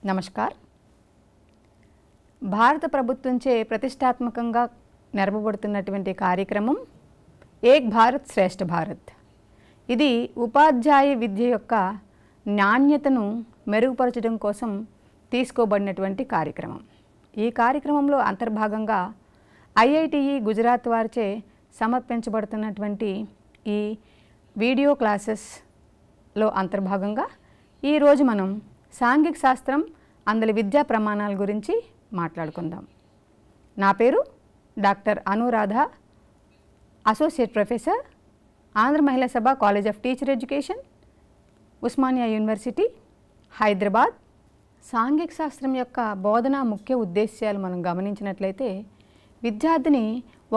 నమస్కార్. భారత ప్రభుత్వంచే ప్రతిష్టాత్మకంగా నెరపబడుతున్నటువంటి కార్యక్రమం ఏక్ భారత్ శ్రేష్ఠ భారత్. ఇది ఉపాధ్యాయ విద్య యొక్క నాణ్యతను మెరుగుపరచడం కోసం తీసుకోబడినటువంటి కార్యక్రమం. ఈ కార్యక్రమంలో అంతర్భాగంగా ఐఐటిఈ గుజరాత్ వారిచే సమర్పించబడుతున్నటువంటి ఈ వీడియో క్లాసెస్లో అంతర్భాగంగా ఈరోజు మనం సాంఘిక శాస్త్రం అందలి విద్యా ప్రమాణాల గురించి మాట్లాడుకుందాం. నా పేరు doctor Anuradha, associate professor, Andhra మహిళా సభ college of teacher education, Osmania university, Hyderabad. సాంఘిక శాస్త్రం యొక్క బోధన ముఖ్య ఉద్దేశ్యాలు మనం గమనించినట్లయితే విద్యార్థిని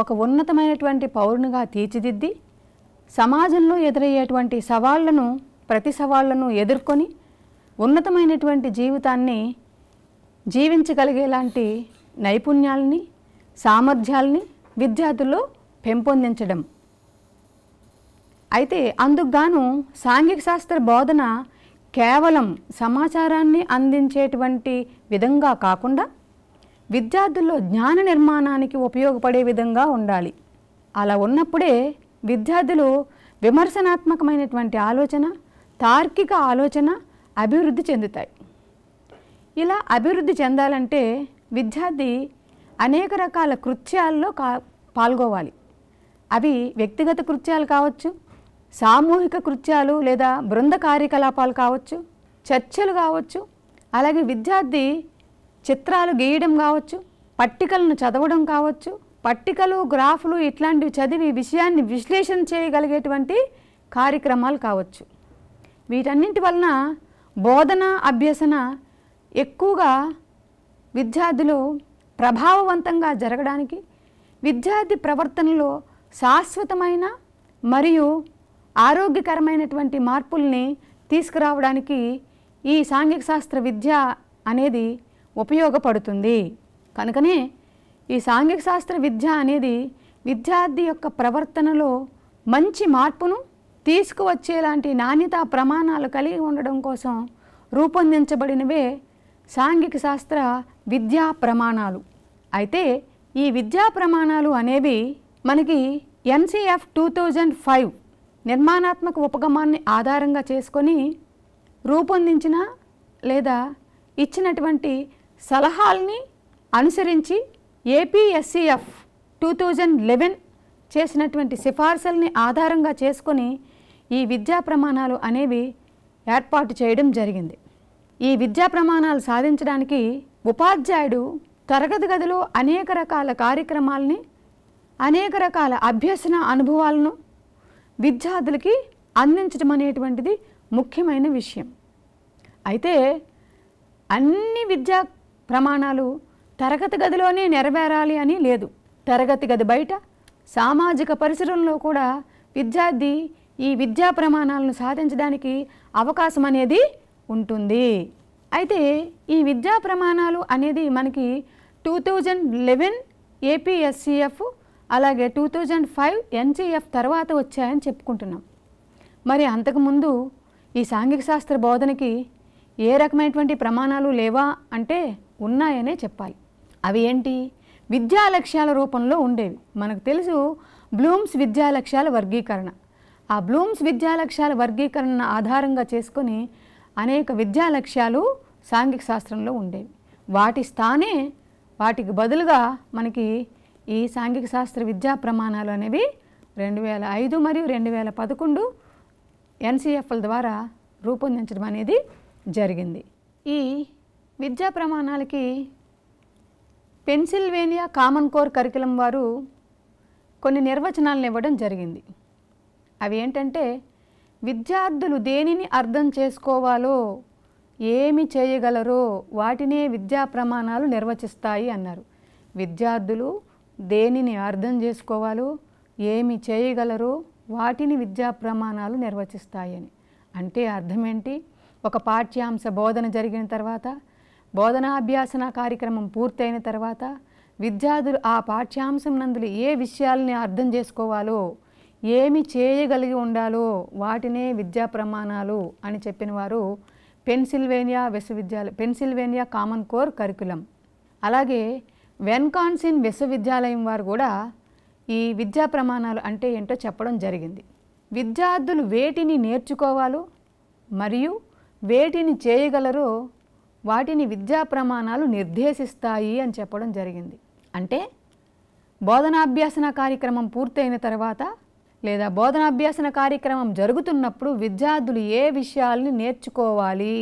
ఒక ఉన్నతమైనటువంటి పౌరునిగా తీర్చిదిద్ది సమాజంలో ఎదురయ్యేటువంటి ప్రతి సవాళ్లను ఎదుర్కొని ఉన్నతమైనటువంటి జీవితాన్ని జీవించగలిగేలాంటి నైపుణ్యాలని, సామర్థ్యాలని విద్యార్థుల్లో పెంపొందించడం. అయితే అందుకుగాను సాంఘిక శాస్త్ర బోధన కేవలం సమాచారాన్ని అందించేటువంటి విధంగా కాకుండా విద్యార్థుల్లో జ్ఞాన నిర్మాణానికి ఉపయోగపడే విధంగా ఉండాలి. అలా ఉన్నప్పుడే విద్యార్థులు విమర్శనాత్మకమైనటువంటి ఆలోచన, తార్కిక ఆలోచన అభివృద్ధి చెందుతాయి. ఇలా అభివృద్ధి చెందాలంటే విద్యార్థి అనేక రకాల కృత్యాల్లో పాల్గొవాలి. అవి వ్యక్తిగత కృత్యాలు కావచ్చు, సామూహిక కృత్యాలు లేదా బృంద కార్యకలాపాలు కావచ్చు, చర్చలు కావచ్చు, అలాగే విద్యార్థి చిత్రాలు గీయడం కావచ్చు, పట్టికలను చదవడం కావచ్చు, పట్టికలు, గ్రాఫ్లు ఇట్లాంటివి చదివి విషయాన్ని విశ్లేషణ చేయగలిగేటువంటి కార్యక్రమాలు కావచ్చు. వీటన్నింటి వలన బోధన అభ్యసన ఎక్కువగా విద్యార్థులు ప్రభావవంతంగా జరగడానికి, విద్యార్థి ప్రవర్తనలో శాశ్వతమైన మరియు ఆరోగ్యకరమైనటువంటి మార్పుల్ని తీసుకురావడానికి ఈ సాంఘిక శాస్త్ర విద్య అనేది ఉపయోగపడుతుంది. కనుకనే ఈ సాంఘిక శాస్త్ర విద్య అనేది విద్యార్థి యొక్క ప్రవర్తనలో మంచి మార్పును తీసుకువచ్చేలాంటి నాణ్యతా ప్రమాణాలు కలిగి ఉండడం కోసం రూపొందించబడినవే సాంఘిక శాస్త్ర విద్యా ప్రమాణాలు. అయితే ఈ విద్యా ప్రమాణాలు అనేవి మనకి NCF 2005 నిర్మాణాత్మక ఉపగమాన్ని ఆధారంగా చేసుకొని రూపొందించిన లేదా ఇచ్చినటువంటి సలహాలని అనుసరించి APSCF 2011 చేసినటువంటి సిఫార్సుల్ని ఆధారంగా చేసుకొని ఈ విద్యా ప్రమాణాలు అనేవి ఏర్పాటు చేయడం జరిగింది. ఈ విద్యా ప్రమాణాలు సాధించడానికి ఉపాధ్యాయుడు తరగతి గదిలో అనేక రకాల కార్యక్రమాలని, అనేక రకాల అభ్యసన అనుభవాలను విద్యార్థులకి అందించడం అనేటువంటిది ముఖ్యమైన విషయం. అయితే అన్ని విద్యా ప్రమాణాలు తరగతి గదిలోనే నెరవేరాలి అని లేదు. తరగతి గది బయట సామాజిక పరిసరంలో కూడా విద్యార్థి ఈ విద్యా ప్రమాణాలను సాధించడానికి అవకాశం అనేది ఉంటుంది. అయితే ఈ విద్యా ప్రమాణాలు అనేది మనకి 2011 APSCF అలాగే 2005 NCF తర్వాత వచ్చాయని చెప్పుకుంటున్నాం. మరి అంతకుముందు ఈ సాంఘిక శాస్త్ర బోధనకి ఏ రకమైనటువంటి ప్రమాణాలు లేవా అంటే ఉన్నాయనే చెప్పాలి. అవి ఏంటి? విద్యా లక్ష్యాల రూపంలో ఉండేవి. మనకు తెలుసు బ్లూమ్స్ విద్యా లక్ష్యాల వర్గీకరణ. ఆ బ్లూమ్స్ విద్యా లక్ష్యాల వర్గీకరణను ఆధారంగా చేసుకొని అనేక విద్యా లక్ష్యాలు సాంఘిక శాస్త్రంలో ఉండేవి. వాటికి బదులుగా మనకి ఈ సాంఘిక శాస్త్ర విద్యా ప్రమాణాలు అనేవి 2005 మరియు 2011 NCFల ద్వారా రూపొందించడం అనేది జరిగింది. ఈ విద్యా ప్రమాణాలకి పెన్సిల్వేనియా కామన్ కోర్ కరికులం వారు కొన్ని నిర్వచనాలను ఇవ్వడం జరిగింది. అవి ఏంటంటే విద్యార్థులు దేనిని అర్థం చేసుకోవాలో, ఏమి చేయగలరో వాటినే విద్యా ప్రమాణాలు నిర్వచిస్తాయి అన్నారు. విద్యార్థులు దేనిని అర్థం చేసుకోవాలో, ఏమి చేయగలరో వాటిని విద్యా ప్రమాణాలు నిర్వచిస్తాయని. అంటే అర్థం ఏంటి? ఒక పాఠ్యాంశ బోధన జరిగిన తర్వాత, బోధనాభ్యాసన కార్యక్రమం పూర్తయిన తర్వాత విద్యార్థులు ఆ పాఠ్యాంశం నందులు ఏ విషయాలని అర్థం చేసుకోవాలో, ఏమి చేయగలిగి ఉండాలో వాటినే విద్యా ప్రమాణాలు అని చెప్పిన వారు పెన్సిల్వేనియా కామన్ కోర్ కరికులం. అలాగే విస్కాన్సిన్ విశ్వవిద్యాలయం వారు కూడా ఈ విద్యా ప్రమాణాలు అంటే ఏంటో చెప్పడం జరిగింది. విద్యార్థులు వేటిని నేర్చుకోవాలో మరియు వేటిని చేయగలరో వాటిని విద్యా ప్రమాణాలు నిర్దేశిస్తాయి అని చెప్పడం జరిగింది. అంటే బోధనాభ్యాసన కార్యక్రమం పూర్తయిన తర్వాత లేదా బోధనాభ్యాసన కార్యక్రమం జరుగుతున్నప్పుడు విద్యార్థులు ఏ విషయాల్ని నేర్చుకోవాలి,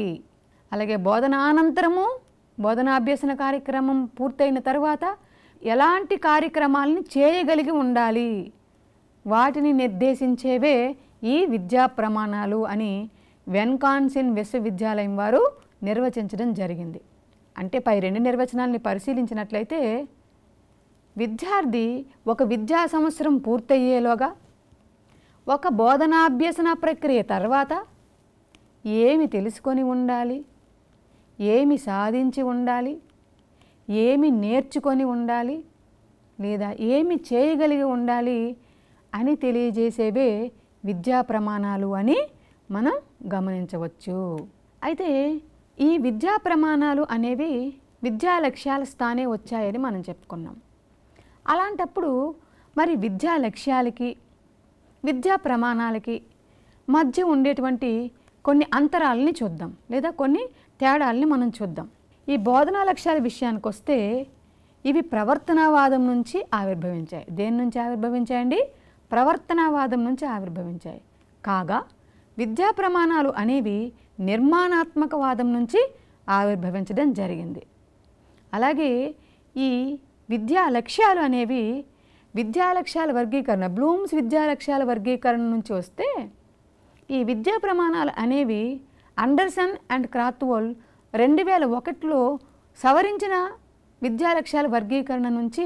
అలాగే బోధనానంతరము బోధనాభ్యాసన కార్యక్రమం పూర్తయిన తర్వాత ఎలాంటి కార్యక్రమాలని చేయగలిగి ఉండాలి, వాటిని నిర్దేశించేవే ఈ విద్యా ప్రమాణాలు అని విస్కాన్సిన్ విశ్వవిద్యాలయం వారు నిర్వచించడం జరిగింది. అంటే పై రెండు నిర్వచనాలని పరిశీలించినట్లయితే విద్యార్థి ఒక విద్యా సంవత్సరం పూర్తయ్యేలోగా ఒక బోధనాభ్యసన ప్రక్రియ తర్వాత ఏమి తెలుసుకొని ఉండాలి, ఏమి సాధించి ఉండాలి, ఏమి నేర్చుకొని ఉండాలి లేదా ఏమి చేయగలిగి ఉండాలి అని తెలియజేసేవే విద్యా ప్రమాణాలు అని మనం గమనించవచ్చు. అయితే ఈ విద్యా ప్రమాణాలు అనేవి విద్యా లక్ష్యాల స్థానే వచ్చాయని మనం చెప్పుకున్నాం. అలాంటప్పుడు మరి విద్యా లక్ష్యాలకి విద్యా ప్రమాణాలకి మధ్య ఉండేటువంటి కొన్ని అంతరాలని చూద్దాం లేదా కొన్ని తేడాలని మనం చూద్దాం. ఈ బోధనా లక్ష్యాల విషయానికి వస్తే ఇవి ప్రవర్తనావాదం నుంచి ఆవిర్భవించాయి. దేని నుంచి ఆవిర్భవించాయండి? ప్రవర్తనావాదం నుంచి ఆవిర్భవించాయి. కాగా విద్యా ప్రమాణాలు అనేవి నిర్మాణాత్మకవాదం నుంచి ఆవిర్భవించడం జరిగింది. అలాగే ఈ విద్యా లక్ష్యాలు అనేవి విద్యా లక్ష్యాల వర్గీకరణ బ్లూమ్స్ విద్యా లక్ష్యాల వర్గీకరణ నుంచి వస్తే ఈ విద్యా ప్రమాణాలు అనేవి అండర్సన్ అండ్ క్రాత్వోల్ 2001లో సవరించిన విద్యా లక్ష్యాల వర్గీకరణ నుంచి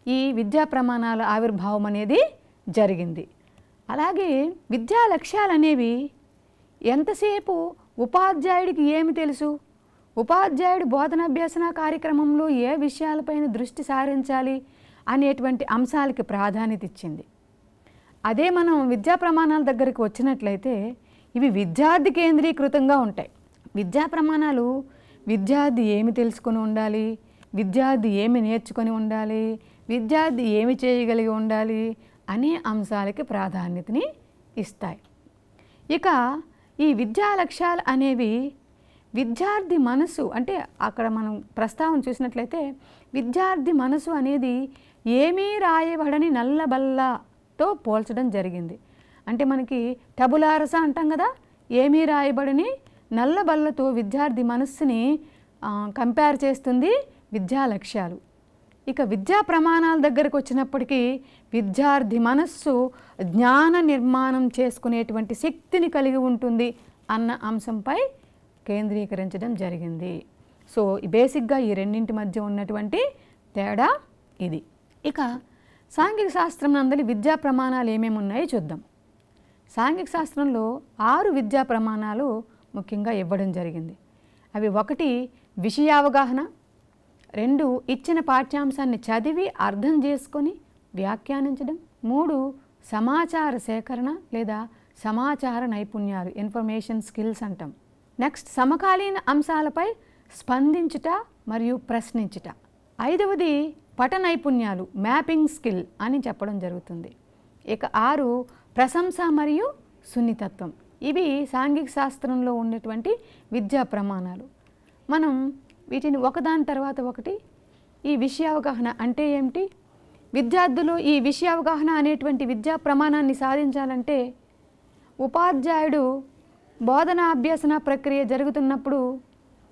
ఈ విద్యా ప్రమాణాల ఆవిర్భావం అనేది జరిగింది. అలాగే విద్యా లక్ష్యాలు అనేవి ఎంతసేపు ఉపాధ్యాయుడికి ఏమి తెలుసు, ఉపాధ్యాయుడు బోధనాభ్యసన కార్యక్రమంలో ఏ విషయాలపైన దృష్టి సారించాలి అనేటువంటి అంశాలకి ప్రాధాన్యత ఇచ్చింది. అదే మనం విద్యా ప్రమాణాల దగ్గరికి వచ్చినట్లయితే ఇవి విద్యార్థి కేంద్రీకృతంగా ఉంటాయి. విద్యా ప్రమాణాలు విద్యార్థి ఏమి తెలుసుకొని ఉండాలి, విద్యార్థి ఏమి నేర్చుకొని ఉండాలి, విద్యార్థి ఏమి చేయగలిగి ఉండాలి అనే అంశాలకి ప్రాధాన్యతని ఇస్తాయి. ఇక ఈ విద్యా లక్ష్యాలు అనేవి విద్యార్థి మనసు అంటే అక్కడ మనం ప్రస్తావన చూసినట్లయితే విద్యార్థి మనసు అనేది ఏమీ రాయబడని నల్లబల్లతో పోల్చడం జరిగింది. అంటే మనకి టబులారస అంటాం కదా, ఏమీ రాయబడని నల్లబల్లతో విద్యార్థి మనస్సుని కంపేర్ చేస్తుంది విద్యా లక్ష్యాలు. ఇక విద్యా ప్రమాణాల దగ్గరకు వచ్చినప్పటికీ విద్యార్థి మనస్సు జ్ఞాన నిర్మాణం చేసుకునేటువంటి శక్తిని కలిగి ఉంటుంది అన్న అంశంపై కేంద్రీకరించడం జరిగింది. సో బేసిక్గా ఈ రెండింటి మధ్య ఉన్నటువంటి తేడా ఇది. ఇక సాంఘిక శాస్త్రం నందలి విద్యా ప్రమాణాలు ఏమేమి ఉన్నాయో చూద్దాం. సాంఘిక శాస్త్రంలో 6 విద్యా ప్రమాణాలు ముఖ్యంగా ఇవ్వడం జరిగింది. అవి 1 విషయావగాహన, 2 ఇచ్చిన పాఠ్యాంశాన్ని చదివి అర్థం చేసుకొని వ్యాఖ్యానించడం, 3 సమాచార సేకరణ లేదా సమాచార నైపుణ్యాలు ఇన్ఫర్మేషన్ స్కిల్స్ అంటాం. నెక్స్ట్ సమకాలీన అంశాలపై స్పందించుట మరియు ప్రశ్నించుట. 5వది పట నైపుణ్యాలు మ్యాపింగ్ స్కిల్ అని చెప్పడం జరుగుతుంది. ఇక 6 ప్రశంస మరియు సున్నితత్వం. ఇవి సాంఘిక శాస్త్రంలో ఉన్నటువంటి విద్యా ప్రమాణాలు. మనం వీటిని ఒకదాని తర్వాత ఒకటి ఈ విషయావగాహన అంటే ఏమిటి, విద్యార్థులు ఈ విషయావగాహన అనేటువంటి విద్యా ప్రమాణాన్ని సాధించాలంటే ఉపాధ్యాయుడు బోధనా అభ్యసన ప్రక్రియ జరుగుతున్నప్పుడు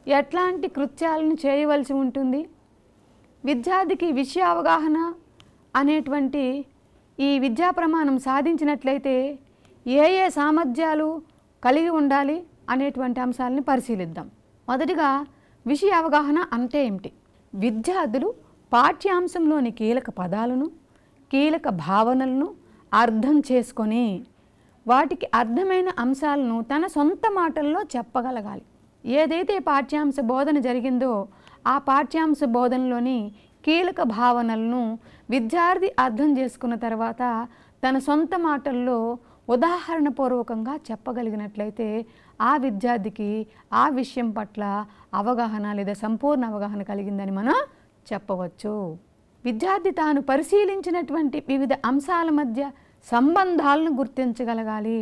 ఎట్లాంటి కృత్యాలను చేయవలసి ఉంటుంది, విద్యార్థికి విషయ అవగాహన అనేటువంటి ఈ విద్యా ప్రమాణం సాధించినట్లయితే ఏ ఏ సామర్థ్యాలు కలిగి ఉండాలి అనేటువంటి అంశాలను పరిశీలిద్దాం. మొదటిగా విషయ అవగాహన అంటే ఏమిటి? విద్యార్థులు పాఠ్యాంశంలోని కీలక పదాలను కీలక భావనలను అర్థం చేసుకొని వాటికి అర్థమైన అంశాలను తన సొంత మాటల్లో చెప్పగలగాలి. ఏదైతే పాఠ్యాంశ బోధన జరిగిందో ఆ పాఠ్యాంశ బోధనలోని కీలక భావనలను విద్యార్థి అర్థం చేసుకున్న తర్వాత తన సొంత మాటల్లో ఉదాహరణపూర్వకంగా చెప్పగలిగినట్లయితే ఆ విద్యార్థికి ఆ విషయం పట్ల అవగాహన లేదా సంపూర్ణ అవగాహన కలిగిందని మనం చెప్పవచ్చు. విద్యార్థి తాను పరిశీలించినటువంటి వివిధ అంశాల మధ్య సంబంధాలను గుర్తించగలగాలి.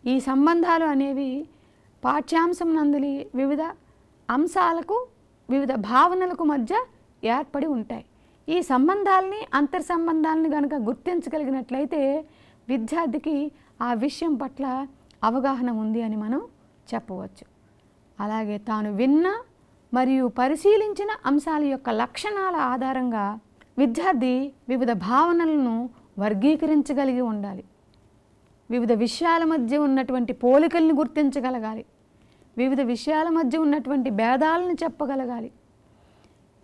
ఈ సంబంధాలు అనేవి పాఠ్యాంశం నందలి వివిధ అంశాలకు వివిధ భావనలకు మధ్య ఏర్పడి ఉంటాయి. ఈ సంబంధాలని అంతర్ సంబంధాలను కనుక గుర్తించగలిగినట్లయితే విద్యార్థికి ఆ విషయం పట్ల అవగాహన ఉంది అని మనం చెప్పవచ్చు. అలాగే తాను విన్న మరియు పరిశీలించిన అంశాల యొక్క లక్షణాల ఆధారంగా విద్యార్థి వివిధ భావనలను వర్గీకరించగలిగి ఉండాలి. వివిధ విషయాల మధ్య ఉన్నటువంటి పోలికల్ని గుర్తించగలగాలి. వివిధ విషయాల మధ్య ఉన్నటువంటి భేదాలను చెప్పగలగాలి.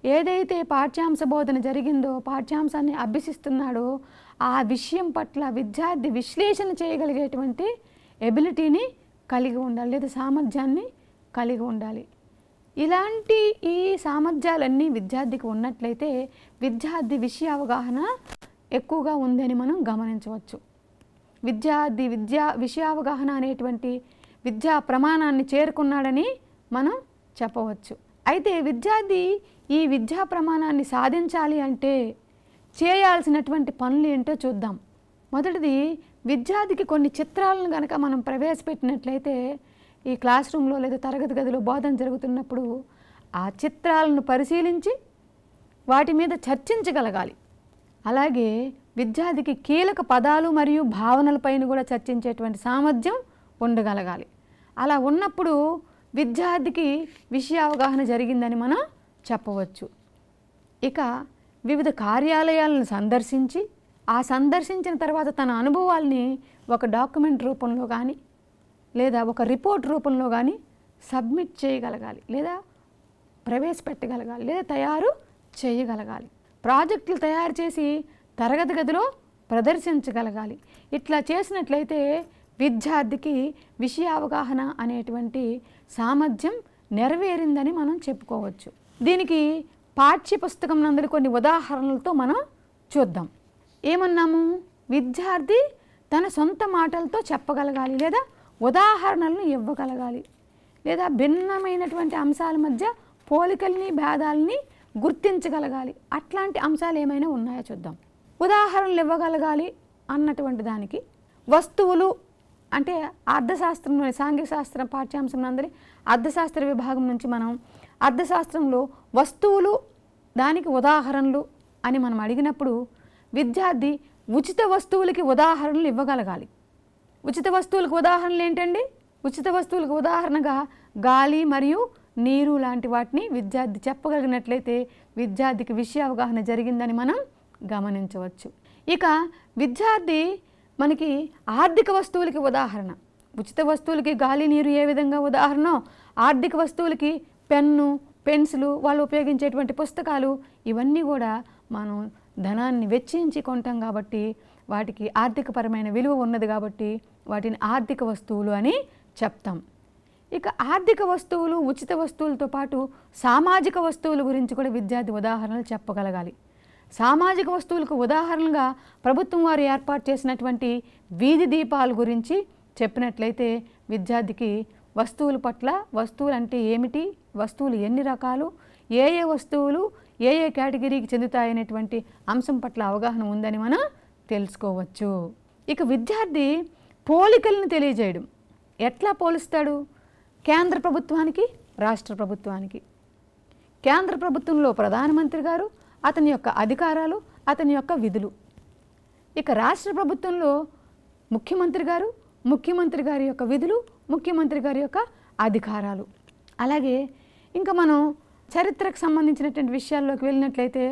ఏదైతే పాఠ్యాంశ బోధన జరిగిందో, పాఠ్యాంశాన్ని అభ్యసిస్తున్నాడో ఆ విషయం పట్ల విద్యార్థి విశ్లేషణ చేయగలిగేటువంటి ఎబిలిటీని కలిగి ఉండాలి లేదా సామర్థ్యాన్ని కలిగి ఉండాలి. ఇలాంటి ఈ సామర్థ్యాలన్నీ విద్యార్థికి ఉన్నట్లయితే విద్యార్థి విషయ అవగాహన ఎక్కువగా ఉందని మనం గమనించవచ్చు. విద్యార్థి విషయావగాహన అనేటువంటి విద్యా ప్రమాణాన్ని చేరుకున్నాడని మనం చెప్పవచ్చు. అయితే విద్యార్థి ఈ విద్యా ప్రమాణాన్ని సాధించాలి అంటే చేయాల్సినటువంటి పనులు ఏంటో చూద్దాం. మొదటిది, విద్యార్థికి కొన్ని చిత్రాలను కనుక మనం ప్రవేశపెట్టినట్లయితే ఈ క్లాస్ రూమ్లో లేదా తరగతి గదిలో బోధన జరుగుతున్నప్పుడు ఆ చిత్రాలను పరిశీలించి వాటి మీద చర్చించగలగాలి. అలాగే విద్యార్థికి కీలక పదాలు మరియు భావనలపైన కూడా చర్చించేటువంటి సామర్థ్యం ఉండగలగాలి. అలా ఉన్నప్పుడు విద్యార్థికి విషయ అవగాహన జరిగిందని మనం చెప్పవచ్చు. ఇక వివిధ కార్యాలయాలను సందర్శించి ఆ సందర్శించిన తర్వాత తన అనుభవాల్ని ఒక డాక్యుమెంట్ రూపంలో కానీ లేదా ఒక రిపోర్ట్ రూపంలో కానీ సబ్మిట్ చేయగలగాలి లేదా ప్రవేశపెట్టగలగాలి లేదా తయారు చేయగలగాలి. ప్రాజెక్టులు తయారు చేసి తరగతి గదిలో ప్రదర్శించగలగాలి. ఇట్లా చేసినట్లయితే విద్యార్థికి విషయ అవగాహన అనేటువంటి సామర్థ్యం నెరవేరిందని మనం చెప్పుకోవచ్చు. దీనికి పాఠ్యపుస్తకం నందు కొన్ని ఉదాహరణలతో మనం చూద్దాం. ఏమన్నాము? విద్యార్థి తన సొంత మాటలతో చెప్పగలగాలి లేదా ఉదాహరణలను ఇవ్వగలగాలి లేదా భిన్నమైనటువంటి అంశాల మధ్య పోలికల్ని భేదాలని గుర్తించగలగాలి. అట్లాంటి అంశాలు ఏమైనా ఉన్నాయో చూద్దాం. ఉదాహరణలు ఇవ్వగలగాలి అన్నటువంటి దానికి వస్తువులు అంటే అర్థశాస్త్రంలో సాంఘిక శాస్త్రం పాఠ్యాంశం నందరి అర్థశాస్త్ర విభాగం నుంచి మనం అర్థశాస్త్రంలో వస్తువులు దానికి ఉదాహరణలు అని మనం అడిగినప్పుడు విద్యార్థి ఉచిత వస్తువులకి ఉదాహరణలు ఇవ్వగలగాలి. ఉచిత వస్తువులకు ఉదాహరణలు ఏంటండి? ఉచిత వస్తువులకు ఉదాహరణగా గాలి మరియు నీరు లాంటి వాటిని విద్యార్థి చెప్పగలిగినట్లయితే విద్యార్థికి విషయ అవగాహన జరిగిందని మనం గమనించవచ్చు. ఇక విద్యార్థి మనకి ఆర్థిక వస్తువులకి ఉదాహరణ, ఉచిత వస్తువులకి గాలి నీరు ఏ విధంగా ఉదాహరణ, ఆర్థిక వస్తువులకి పెన్ను పెన్సిలు వాళ్ళు ఉపయోగించేటువంటి పుస్తకాలు ఇవన్నీ కూడా మనం ధనాన్ని వెచ్చించి కొంటాం కాబట్టి వాటికి ఆర్థికపరమైన విలువ ఉన్నది కాబట్టి వాటిని ఆర్థిక వస్తువులు అని చెప్తాం. ఇక ఆర్థిక వస్తువులు ఉచిత వస్తువులతో పాటు సామాజిక వస్తువుల గురించి కూడా విద్యార్థి ఉదాహరణలు చెప్పగలగాలి. సామాజిక వస్తువులకు ఉదాహరణగా ప్రభుత్వం వారు ఏర్పాటు చేసినటువంటి వీధి దీపాల గురించి చెప్పినట్లయితే విద్యార్థికి వస్తువుల పట్ల వస్తువులు అంటే ఏమిటి, వస్తువులు ఎన్ని రకాలు, ఏ ఏ వస్తువులు ఏ ఏ కేటగిరీకి చెందుతాయనేటువంటి అంశం పట్ల అవగాహన ఉందని మనం తెలుసుకోవచ్చు. ఇక విద్యార్థి పోలికలను తెలియజేయడం ఎట్లా పోలుస్తాడు? కేంద్ర ప్రభుత్వానికి రాష్ట్ర ప్రభుత్వానికి. కేంద్ర ప్రభుత్వంలో ప్రధానమంత్రి గారు, అతని యొక్క అధికారాలు, అతని యొక్క విధులు. ఇక రాష్ట్ర ప్రభుత్వంలో ముఖ్యమంత్రి గారు, ముఖ్యమంత్రి గారి యొక్క విధులు, ముఖ్యమంత్రి గారి యొక్క అధికారాలు. అలాగే ఇంకా మనం చరిత్రకు సంబంధించినటువంటి విషయాల్లోకి వెళ్ళినట్లయితే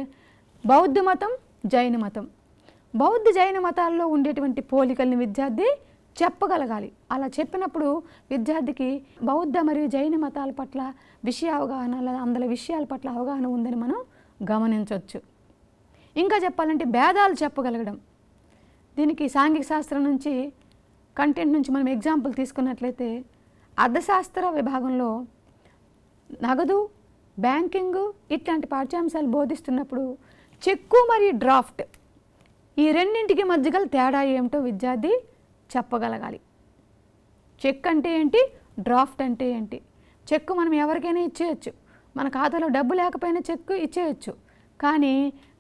బౌద్ధ మతం, జైన మతం. బౌద్ధ జైన మతాల్లో ఉండేటువంటి పోలికల్ని విద్యార్థి చెప్పగలగాలి. అలా చెప్పినప్పుడు విద్యార్థికి బౌద్ధ మరియు జైన మతాల పట్ల విషయ అవగాహన అందులో విషయాల పట్ల అవగాహన ఉందని మనం గమనించవచ్చు. ఇంకా చెప్పాలంటే భేదాలు చెప్పగలగడం. దీనికి సాంఘిక శాస్త్రం నుంచి కంటెంట్ నుంచి మనం ఎగ్జాంపుల్ తీసుకున్నట్లయితే అర్థశాస్త్ర విభాగంలో నగదు, బ్యాంకింగ్ ఇట్లాంటి పాఠ్యాంశాలు బోధిస్తున్నప్పుడు చెక్కు మరియు డ్రాఫ్ట్ ఈ రెండింటికి మధ్య గల తేడా ఏమిటో విద్యార్థి చెప్పగలగాలి. చెక్ అంటే ఏంటి, డ్రాఫ్ట్ అంటే ఏంటి? చెక్కు మనం ఎవరికైనా ఇచ్చేయచ్చు. మన ఖాతాలో డబ్బు లేకపోయినా చెక్కు ఇచ్చేయచ్చు. కానీ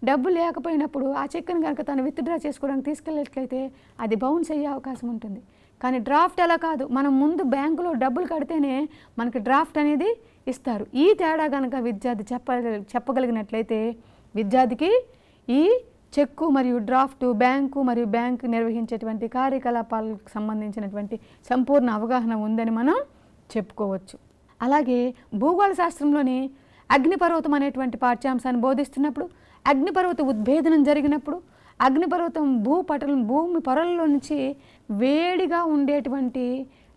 డబ్బు లేకపోయినప్పుడు ఆ చెక్కుని కనుక తను విత్డ్రా చేసుకోవడానికి తీసుకెళ్ళినట్లయితే అది బౌన్స్ అయ్యే అవకాశం ఉంటుంది. కానీ డ్రాఫ్ట్ అలా కాదు. మనం ముందు బ్యాంకులో డబ్బులు కడితేనే మనకి డ్రాఫ్ట్ అనేది ఇస్తారు. ఈ తేడా కనుక విద్యార్థి చెప్పగలిగినట్లయితే విద్యార్థికి ఈ చెక్కు మరియు డ్రాఫ్టు, బ్యాంకు మరియు బ్యాంకు నిర్వహించేటువంటి కార్యకలాపాలకు సంబంధించినటువంటి సంపూర్ణ అవగాహన ఉందని మనం చెప్పుకోవచ్చు. అలాగే భూగోళ శాస్త్రంలోని అగ్నిపర్వతం అనేటువంటి పాఠ్యాంశాన్ని బోధిస్తున్నప్పుడు అగ్నిపర్వత ఉద్భేదనం జరిగినప్పుడు అగ్నిపర్వతం భూమి పొరల్లో నుంచి వేడిగా ఉండేటువంటి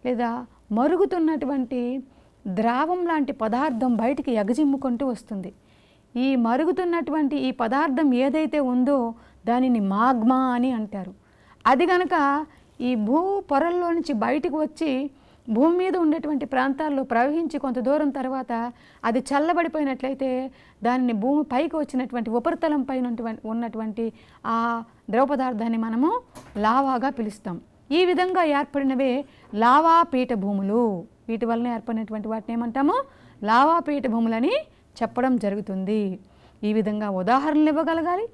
లేదా మరుగుతున్నటువంటి ద్రావం లాంటి పదార్థం బయటికి ఎగజిమ్ముకుంటూ వస్తుంది. ఈ మరుగుతున్నటువంటి ఈ పదార్థం ఏదైతే ఉందో దానిని మాగ్మా అని అంటారు. అది కనుక ఈ భూ పొరల్లో నుంచి బయటకు వచ్చి భూమి మీద ఉండేటువంటి ప్రాంతాల్లో ప్రవహించి కొంత దూరం తర్వాత అది చల్లబడిపోయినట్లయితే దానిని భూమి పైకి వచ్చినటువంటి ఉపరితలం పైన ఉన్నటువంటి ఆ ద్రవ పదార్థాన్ని మనము లావాగా పిలుస్తాం. ఈ విధంగా ఏర్పడినవే లావా పీఠభూములు. వీటి వలన ఏర్పడినటువంటి వాటిని ఏమంటాము? లావా పీఠభూములని చెప్పడం జరుగుతుంది. ఈ విధంగా ఉదాహరణలు ఇవ్వగలగాలి.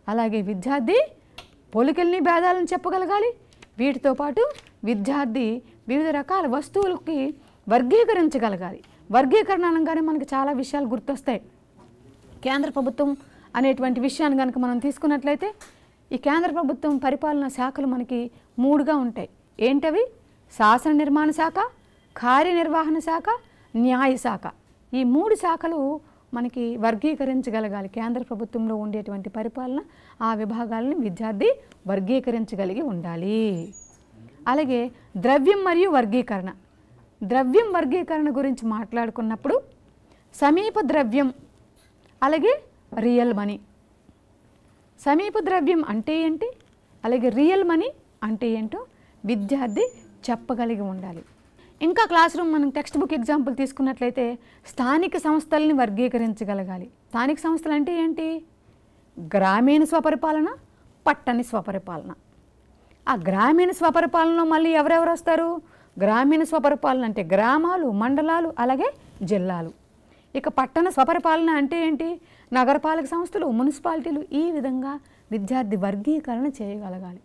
అలాగే విద్యార్థి పోలికల్ని భేదాలను చెప్పగలగాలి. వీటితో పాటు విద్యార్థి వివిధ రకాల వస్తువులకి వర్గీకరించగలగాలి. వర్గీకరణ అనగానే మనకి చాలా విషయాలు గుర్తొస్తాయి. కేంద్ర ప్రభుత్వం అనేటువంటి విషయాన్ని కనుక మనం తీసుకున్నట్లయితే ఈ కేంద్ర ప్రభుత్వం పరిపాలనా శాఖలు మనకి 3గా ఉంటాయి. ఏంటవి? శాసన నిర్మాణ శాఖ, కార్యనిర్వహణ శాఖ, న్యాయ శాఖ. ఈ 3 శాఖలు మనకి వర్గీకరించగలగాలి. కేంద్ర ప్రభుత్వంలో ఉండేటువంటి పరిపాలన ఆ విభాగాలను విద్యార్థి వర్గీకరించగలిగి ఉండాలి. అలాగే ద్రవ్యం మరియు వర్గీకరణ. ద్రవ్యం వర్గీకరణ గురించి మాట్లాడుకున్నప్పుడు సమీప ద్రవ్యం అలాగే రియల్ మనీ. సమీప ద్రవ్యం అంటే ఏంటి, అలాగే రియల్ మనీ అంటే ఏంటో విద్యార్థి చెప్పగలిగి ఉండాలి. ఇంకా క్లాస్ రూమ్ మనం టెక్స్ట్ బుక్ ఎగ్జాంపుల్ తీసుకున్నట్లయితే స్థానిక సంస్థలని వర్గీకరించగలగాలి. స్థానిక సంస్థలు అంటే ఏంటి? గ్రామీణ స్వపరిపాలన, పట్టణ స్వపరిపాలన. ఆ గ్రామీణ స్వపరిపాలనలో మళ్ళీ ఎవరెవరు వస్తారు? గ్రామీణ స్వపరిపాలన అంటే గ్రామాలు, మండలాలు, అలాగే జిల్లాలు. ఇక పట్టణ స్వపరిపాలన అంటే ఏంటి? నగరపాలక సంస్థలు, మున్సిపాలిటీలు. ఈ విధంగా విద్యార్థి వర్గీకరణ చేయగలగాలి.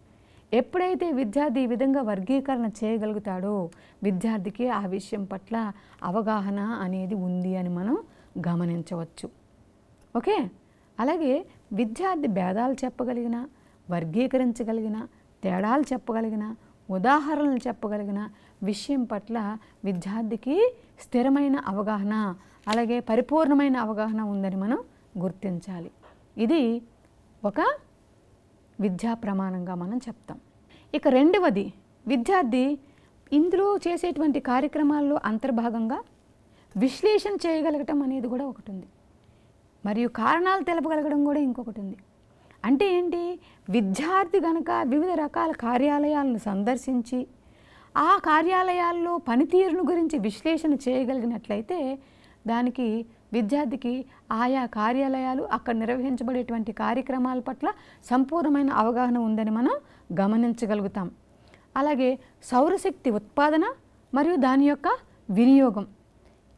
ఎప్పుడైతే విద్యార్థి ఈ విధంగా వర్గీకరణ చేయగలుగుతాడో విద్యార్థికి ఆ విషయం పట్ల అవగాహన అనేది ఉంది అని మనం గమనించవచ్చు. ఓకే. అలాగే విద్యార్థి భేదాలు చెప్పగలిగిన, వర్గీకరించగలిగిన, తేడాలు చెప్పగలిగిన, ఉదాహరణలు చెప్పగలిగిన విషయం పట్ల విద్యార్థికి స్థిరమైన అవగాహన అలాగే పరిపూర్ణమైన అవగాహన ఉందని మనం గుర్తించాలి. ఇది ఒక విద్యా ప్రమాణంగా మనం చెప్తాం. ఇక రెండవది, విద్యార్థి ఇందులో చేసేటువంటి కార్యక్రమాల్లో అంతర్భాగంగా విశ్లేషణ చేయగలగటం అనేది కూడా ఒకటి ఉంది. మరియు కారణాలు తెలపగలగడం కూడా ఇంకొకటి ఉంది. అంటే ఏంటి? విద్యార్థి కనుక వివిధ రకాల కార్యాలయాలను సందర్శించి ఆ కార్యాలయాల్లో పనితీరును గురించి విశ్లేషణ చేయగలిగినట్లయితే దానికి విద్యార్థికి ఆయా కార్యాలయాలు అక్కడ నిర్వహించబడేటువంటి కార్యక్రమాల పట్ల సంపూర్ణమైన అవగాహన ఉందని మనం గమనించగలుగుతాం. అలాగే సౌరశక్తి ఉత్పాదన మరియు దాని యొక్క వినియోగం,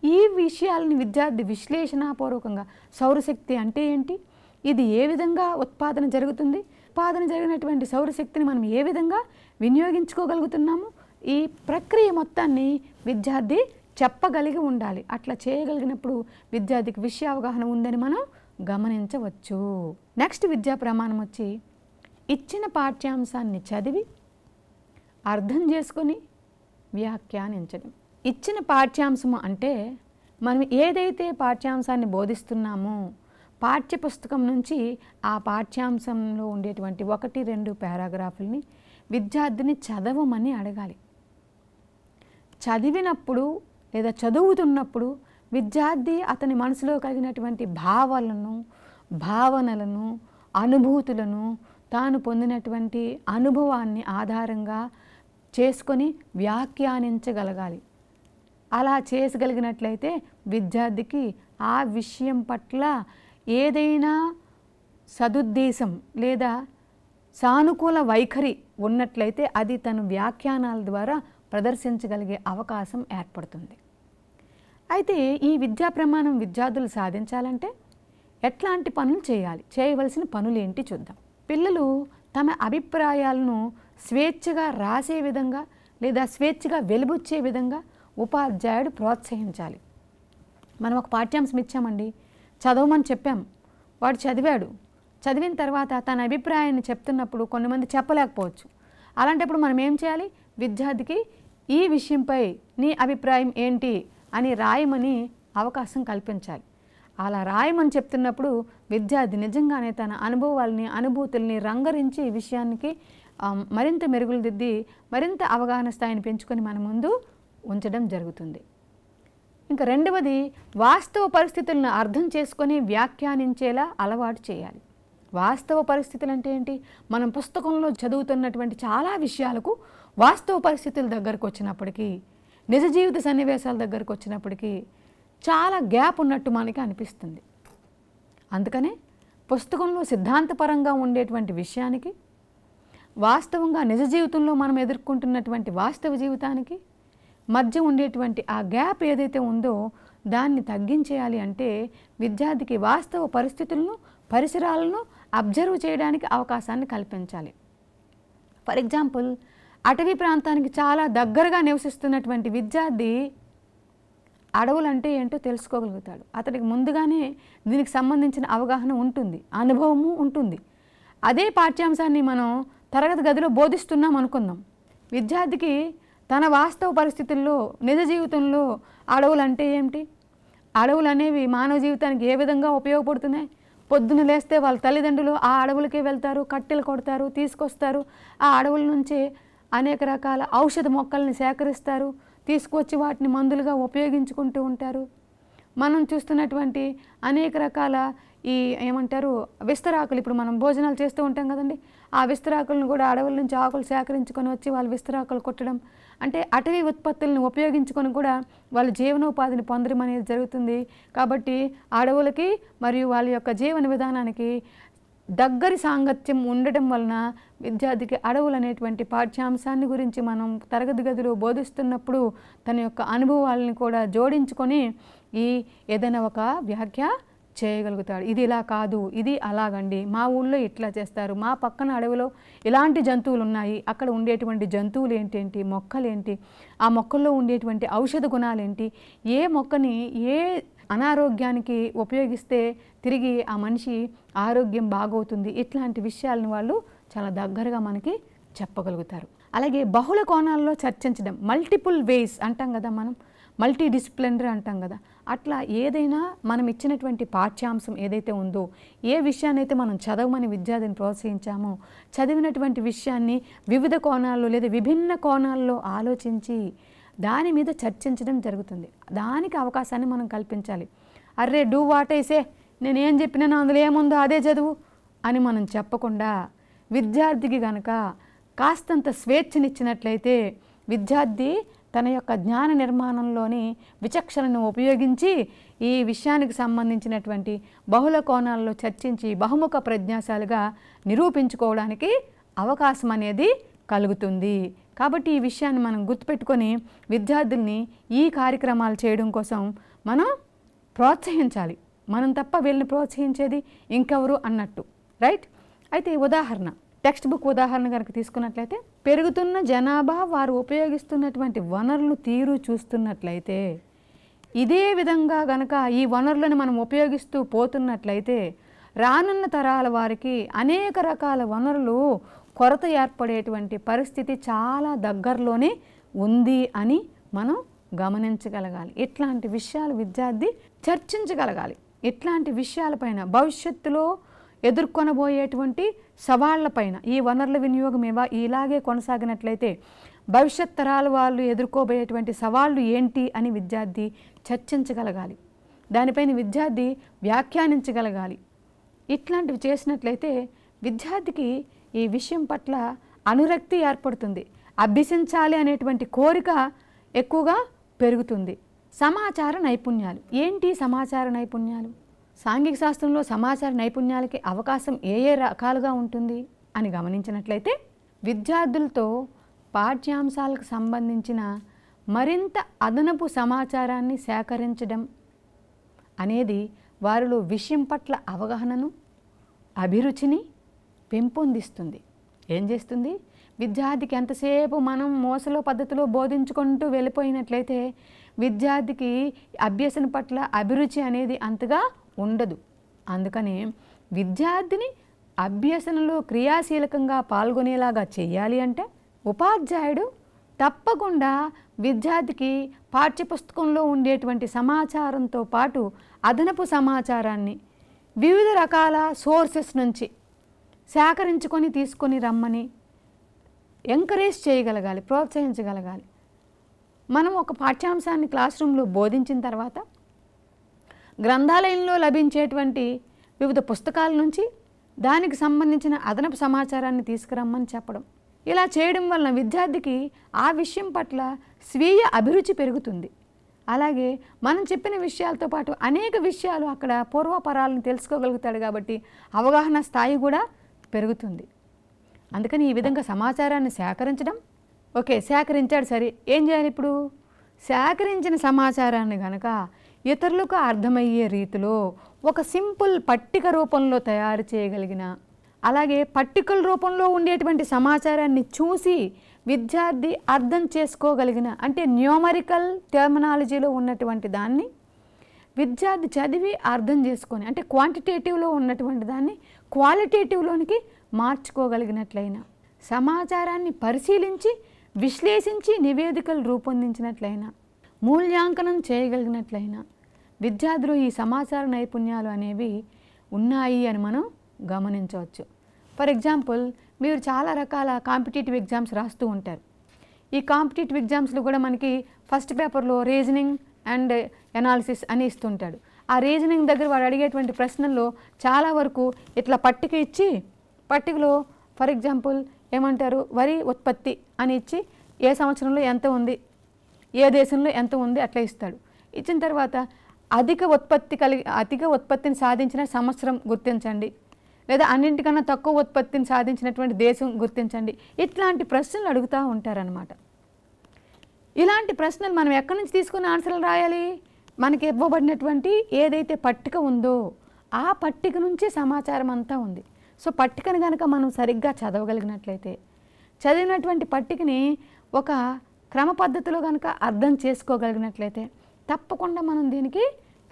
ఈ విషయాలని విద్యార్థి విశ్లేషణాపూర్వకంగా సౌరశక్తి అంటే ఏంటి, ఇది ఏ విధంగా ఉత్పాదన జరుగుతుంది, ఉత్పాదన జరిగినటువంటి సౌరశక్తిని మనం ఏ విధంగా వినియోగించుకోగలుగుతున్నాము, ఈ ప్రక్రియ మొత్తాన్ని విద్యార్థి చెప్పగలిగి ఉండాలి. అట్లా చేయగలిగినప్పుడు విద్యార్థికి విషయ అవగాహన ఉందని మనం గమనించవచ్చు. నెక్స్ట్ విద్యా ప్రమాణం వచ్చి ఇచ్చిన పాఠ్యాంశాన్ని చదివి అర్థం చేసుకొని వ్యాఖ్యానించడం. ఇచ్చిన పాఠ్యాంశము అంటే మనం ఏదైతే పాఠ్యాంశాన్ని బోధిస్తున్నామో పాఠ్యపుస్తకం నుంచి ఆ పాఠ్యాంశంలో ఉండేటువంటి 1-2 పారాగ్రాఫుల్ని విద్యార్థిని చదవమని అడగాలి. చదివినప్పుడు లేదా చదువుతున్నప్పుడు విద్యార్థి అతని మనసులో కలిగినటువంటి భావనలను, అనుభూతులను, తాను పొందినటువంటి అనుభవాన్ని ఆధారంగా చేసుకొని వ్యాఖ్యానించగలగాలి. అలా చేయగలిగినట్లయితే విద్యార్థికి ఆ విషయం పట్ల ఏదైనా సదుద్దేశం లేదా సానుకూల వైఖరి ఉన్నట్లయితే అది తను వ్యాఖ్యానాల ద్వారా ప్రదర్శించగలిగే అవకాశం ఏర్పడుతుంది. అయితే ఈ విద్యా ప్రమాణం విద్యార్థులు సాధించాలంటే ఎట్లాంటి పనులు చేయాలి, చేయవలసిన పనులు ఏంటి చూద్దాం. పిల్లలు తమ అభిప్రాయాలను స్వేచ్ఛగా రాసే విధంగా లేదా స్వేచ్ఛగా వెలుబుచ్చే విధంగా ఉపాధ్యాయుడు ప్రోత్సహించాలి. మనం ఒక పాఠ్యాంశం ఇచ్చామండి, చదవమని చెప్పాం, వాడు చదివాడు, చదివిన తర్వాత తన అభిప్రాయాన్ని చెప్తున్నప్పుడు కొంతమంది చెప్పలేకపోవచ్చు. అలాంటప్పుడు మనం ఏం చేయాలి, విద్యార్థికి ఈ విషయంపై నీ అభిప్రాయం ఏంటి అని రాయమని అవకాశం కల్పించాలి. అలా రాయమని చెప్తున్నప్పుడు విద్యార్థి నిజంగానే తన అనుభవాలని అనుభూతుల్ని రంగరించి ఈ విషయానికి మరింత మెరుగులు దిద్ది మరింత అవగాహన స్థాయిని పెంచుకొని మన ముందు ఉంచడం జరుగుతుంది. ఇంకా రెండవది, వాస్తవ పరిస్థితులను అర్థం చేసుకొని వ్యాఖ్యానించేలా అలవాటు చేయాలి. వాస్తవ పరిస్థితులు అంటే ఏంటి, మనం పుస్తకంలో చదువుతున్నటువంటి చాలా విషయాలకు వాస్తవ పరిస్థితుల దగ్గరకు వచ్చినప్పటికీ, నిజ జీవిత సన్నివేశాల దగ్గరకు వచ్చినప్పటికీ చాలా గ్యాప్ ఉన్నట్టు మనకి అనిపిస్తుంది. అందుకనే పుస్తకంలో సిద్ధాంతపరంగా ఉండేటువంటి విషయానికి, వాస్తవంగా నిజ జీవితంలో మనం ఎదుర్కొంటున్నటువంటి వాస్తవ జీవితానికి మధ్య ఉండేటువంటి ఆ గ్యాప్ ఏదైతే ఉందో దాన్ని తగ్గించేయాలి అంటే విద్యార్థికి వాస్తవ పరిస్థితులను, పరిసరాలను అబ్జర్వ్ చేయడానికి అవకాశాన్ని కల్పించాలి. ఫర్ ఎగ్జాంపుల్, అటవీ ప్రాంతానికి చాలా దగ్గరగా నివసిస్తున్నటువంటి విద్యార్థి అడవులు అంటే ఏంటో తెలుసుకోగలుగుతాడు. అతనికి ముందుగానే దీనికి సంబంధించిన అవగాహన ఉంటుంది, అనుభవము ఉంటుంది. అదే పాఠ్యాంశాన్ని మనం తరగతి గదిలో బోధిస్తున్నాం అనుకుందాం. విద్యార్థికి తన వాస్తవ పరిస్థితుల్లో, నిజ జీవితంలో అడవులు అంటే ఏమిటి, అడవులు అనేవి మానవ జీవితానికి ఏ విధంగా ఉపయోగపడుతున్నాయి, పొద్దున లేస్తే వాళ్ళ తల్లిదండ్రులు ఆ అడవులకే వెళ్తారు, కట్టెలు కొడతారు, తీసుకొస్తారు, ఆ అడవుల నుంచే అనేక రకాల ఔషధ మొక్కల్ని సేకరిస్తారు, తీసుకొచ్చి వాటిని మందులుగా ఉపయోగించుకుంటూ ఉంటారు. మనం చూస్తున్నటువంటి అనేక రకాల ఈ ఏమంటారు విస్తరాకులు, ఇప్పుడు మనం భోజనాలు చేస్తూ ఉంటాం కదండి, ఆ విస్తరాకులను కూడా అడవుల నుంచి ఆకులు సేకరించుకొని వచ్చి వాళ్ళు విస్తరాకులు కొట్టడం, అంటే అటవీ ఉత్పత్తులను ఉపయోగించుకొని కూడా వాళ్ళ జీవనోపాధిని పొందడం అనేది జరుగుతుంది. కాబట్టి అడవులకి మరియు వాళ్ళ యొక్క జీవన విధానానికి దగ్గరి సాంగత్యం ఉండటం వలన విద్యార్థికి అడవులు అనేటువంటి పాఠ్యాంశాన్ని గురించి మనం తరగతి గదిలో బోధిస్తున్నప్పుడు తన యొక్క అనుభవాలను కూడా జోడించుకొని ఏదైనా ఒక వ్యాఖ్య చేయగలుగుతాడు. ఇది ఇలా కాదు, ఇది అలాగండి, మా ఊళ్ళో ఇట్లా చేస్తారు, మా పక్కన అడవిలో ఇలాంటి జంతువులు ఉన్నాయి, అక్కడ ఉండేటువంటి జంతువులు ఏంటేంటి, మొక్కలేంటి, ఆ మొక్కల్లో ఉండేటువంటి ఔషధ గుణాలేంటి, ఏ మొక్కని ఏ అనారోగ్యానికి ఉపయోగిస్తే తిరిగి ఆ మనిషి ఆరోగ్యం బాగవుతుంది, ఇట్లాంటి విషయాలను వాళ్ళు చాలా దగ్గరగా మనకి చెప్పగలుగుతారు. అలాగే బహుళ కోణాల్లో చర్చించడం, మల్టిపుల్ వేస్ అంటాం కదా, మనం మల్టీ డిసిప్లినరీ అంటాం కదా, అట్లా ఏదైనా మనం ఇచ్చినటువంటి పాఠ్యాంశం ఏదైతే ఉందో, ఏ విషయాన్ని అయితే మనం చదవమని విద్యార్థిని ప్రోత్సహించామో, చదివినటువంటి విషయాన్ని వివిధ కోణాల్లో లేదా విభిన్న కోణాల్లో ఆలోచించి దాని మీద చర్చించడం జరుగుతుంది. దానికి అవకాశాన్ని మనం కల్పించాలి. Array do what I say, నేనేం చెప్పినా అందులో ఏముందో అదే చదువు అని మనం చెప్పకుండా విద్యార్థికి కనుక కాస్తంత స్వేచ్ఛనిచ్చినట్లయితే విద్యార్థి తన యొక్క జ్ఞాన నిర్మాణంలోని విచక్షణను ఉపయోగించి ఈ విషయానికి సంబంధించినటువంటి బహుళ కోణాల్లో చర్చించి బహుముఖ ప్రజ్ఞాశాలిగా నిరూపించుకోవడానికి అవకాశం అనేది కలుగుతుంది. కాబట్టి ఈ విషయాన్ని మనం గుర్తుపెట్టుకొని విద్యార్థుల్ని ఈ కార్యక్రమాలు చేయడం కోసం మనం ప్రోత్సహించాలి. మనం తప్ప వీళ్ళని ప్రోత్సహించేది ఇంకెవరు అన్నట్టు, రైట్? అయితే ఉదాహరణ, టెక్స్ట్ బుక్ ఉదాహరణ కనుక తీసుకున్నట్లయితే, పెరుగుతున్న జనాభా వారు ఉపయోగిస్తున్నటువంటి వనరులు తీరు చూస్తున్నట్లయితే, ఇదే విధంగా గనక ఈ వనరులను మనం ఉపయోగిస్తూ పోతున్నట్లయితే రానున్న తరాల వారికి అనేక రకాల వనరులు కొరత ఏర్పడేటువంటి పరిస్థితి చాలా దగ్గరలోనే ఉంది అని మనం గమనించగలగాలి. ఇట్లాంటి విషయాలు విద్యార్థి చర్చించగలగాలి. ఇట్లాంటి విషయాలపైన భవిష్యత్తులో ఎదుర్కొనబోయేటువంటి సవాళ్లపైన, ఈ వనరుల వినియోగం ఇలాగే కొనసాగినట్లయితే భవిష్యత్ తరాల వాళ్ళు ఎదుర్కోబోయేటువంటి సవాళ్ళు ఏంటి అని విద్యార్థి చర్చించగలగాలి. దానిపైన విద్యార్థి వ్యాఖ్యానించగలగాలి. ఇట్లాంటివి చేసినట్లయితే విద్యార్థికి ఈ విషయం పట్ల అనురక్తి ఏర్పడుతుంది, అభ్యసించాలి అనేటువంటి కోరిక ఎక్కువగా పెరుగుతుంది. సమాచార నైపుణ్యాలు ఏంటి? సమాచార నైపుణ్యాలు సాంఘిక శాస్త్రంలో సమాచార నైపుణ్యాలకి అవకాశం ఏ రకాలుగా ఉంటుంది అని గమనించినట్లయితే, విద్యార్థులతో పాఠ్యాంశాలకు సంబంధించిన మరింత అదనపు సమాచారాన్ని సేకరించడం అనేది వారిలో విషయం పట్ల అవగాహనను, అభిరుచిని పెంపొందిస్తుంది. ఏం చేస్తుంది? విద్యార్థికి ఎంతసేపు మనం మోసలో పద్ధతిలో బోధించుకుంటూ వెళ్ళిపోయినట్లయితే విద్యార్థికి అభ్యసన పట్ల అభిరుచి అనేది అంతగా ఉండదు. అందుకని విద్యార్థిని అభ్యసనలో క్రియాశీలకంగా పాల్గొనేలాగా చేయాలి అంటే ఉపాధ్యాయుడు తప్పకుండా విద్యార్థికి పాఠ్యపుస్తకంలో ఉండేటువంటి సమాచారంతో పాటు అదనపు సమాచారాన్ని వివిధ రకాల సోర్సెస్ నుంచి సేకరించుకొని తీసుకొని రమ్మని ఎంకరేజ్ చేయగలగాలి, ప్రోత్సహించగలగాలి. మనం ఒక పాఠ్యాంశాన్ని క్లాస్ రూమ్లో బోధించిన తర్వాత గ్రంథాలయంలో లభించేటువంటి వివిధ పుస్తకాల నుంచి దానికి సంబంధించిన అదనపు సమాచారాన్ని తీసుకురమ్మని చెప్పడం. ఇలా చేయడం వలన విద్యార్థికి ఆ విషయం పట్ల స్వీయ అభిరుచి పెరుగుతుంది. అలాగే మనం చెప్పిన విషయాలతో పాటు అనేక విషయాలు అక్కడ పూర్వపరాలను తెలుసుకోగలుగుతాడు కాబట్టి అవగాహన స్థాయి కూడా పెరుగుతుంది. అందుకని ఈ విధంగా సమాచారాన్ని సేకరించడం. ఓకే, సేకరించాడు, సరే ఏం చేయాలి ఇప్పుడు? సేకరించిన సమాచారాన్ని కనుక ఇతరులకు అర్థమయ్యే రీతిలో ఒక సింపుల్ పట్టిక రూపంలో తయారు చేయగలిగిన, అలాగే పట్టికల రూపంలో ఉండేటువంటి సమాచారాన్ని చూసి విద్యార్థి అర్థం చేసుకోగలిగిన, అంటే న్యూమరికల్ టెర్మినాలజీలో ఉన్నటువంటి దాన్ని విద్యార్థి చదివి అర్థం చేసుకొని, అంటే క్వాంటిటేటివ్లో ఉన్నటువంటి దాన్ని క్వాలిటేటివ్లోనికి మార్చుకోగలిగినట్లయినా, సమాచారాన్ని పరిశీలించి విశ్లేషించి నివేదికలు రూపొందించినట్లయినా, మూల్యాంకనం చేయగలిగినట్లయినా విద్యార్థులు ఈ సమాచార నైపుణ్యాలు అనేవి ఉన్నాయి అని మనం గమనించవచ్చు. ఫర్ ఎగ్జాంపుల్, మీరు చాలా రకాల కాంపిటేటివ్ ఎగ్జామ్స్ రాస్తూ ఉంటారు. ఈ కాంపిటేటివ్ ఎగ్జామ్స్లో కూడా మనకి ఫస్ట్ పేపర్లో రీజనింగ్ అండ్ ఎనాలిసిస్ అని ఇస్తుంటాడు. ఆ రీజనింగ్ దగ్గర వాడు అడిగేటువంటి ప్రశ్నల్లో చాలా వరకు ఇట్లా పట్టిక ఇచ్చి, పట్టికలో ఫర్ ఎగ్జాంపుల్ ఏమంటారు, వరి ఉత్పత్తి అని ఇచ్చి ఏ సంవత్సరంలో ఎంత ఉంది, ఏ దేశంలో ఎంత ఉంది అట్లా ఇస్తాడు. ఇచ్చిన తర్వాత అధిక ఉత్పత్తిని సాధించిన సంవత్సరం గుర్తించండి, లేదా అన్నింటికన్నా తక్కువ ఉత్పత్తిని సాధించినటువంటి దేశం గుర్తించండి. ఇట్లాంటి ప్రశ్నలు అడుగుతూ ఉంటారనమాట. ఇలాంటి ప్రశ్నలు మనం ఎక్కడి నుంచి తీసుకుని ఆన్సర్లు రాయాలి? మనకి ఇవ్వబడినటువంటి ఏదైతే పట్టిక ఉందో ఆ పట్టిక నుంచి సమాచారం అంతా ఉంది. సో పట్టికను కనుక మనం సరిగ్గా చదవగలిగినట్లయితే, చదివినటువంటి పట్టికని ఒక క్రమ పద్ధతిలో కనుక అర్థం చేసుకోగలిగినట్లయితే తప్పకుండా మనం దీనికి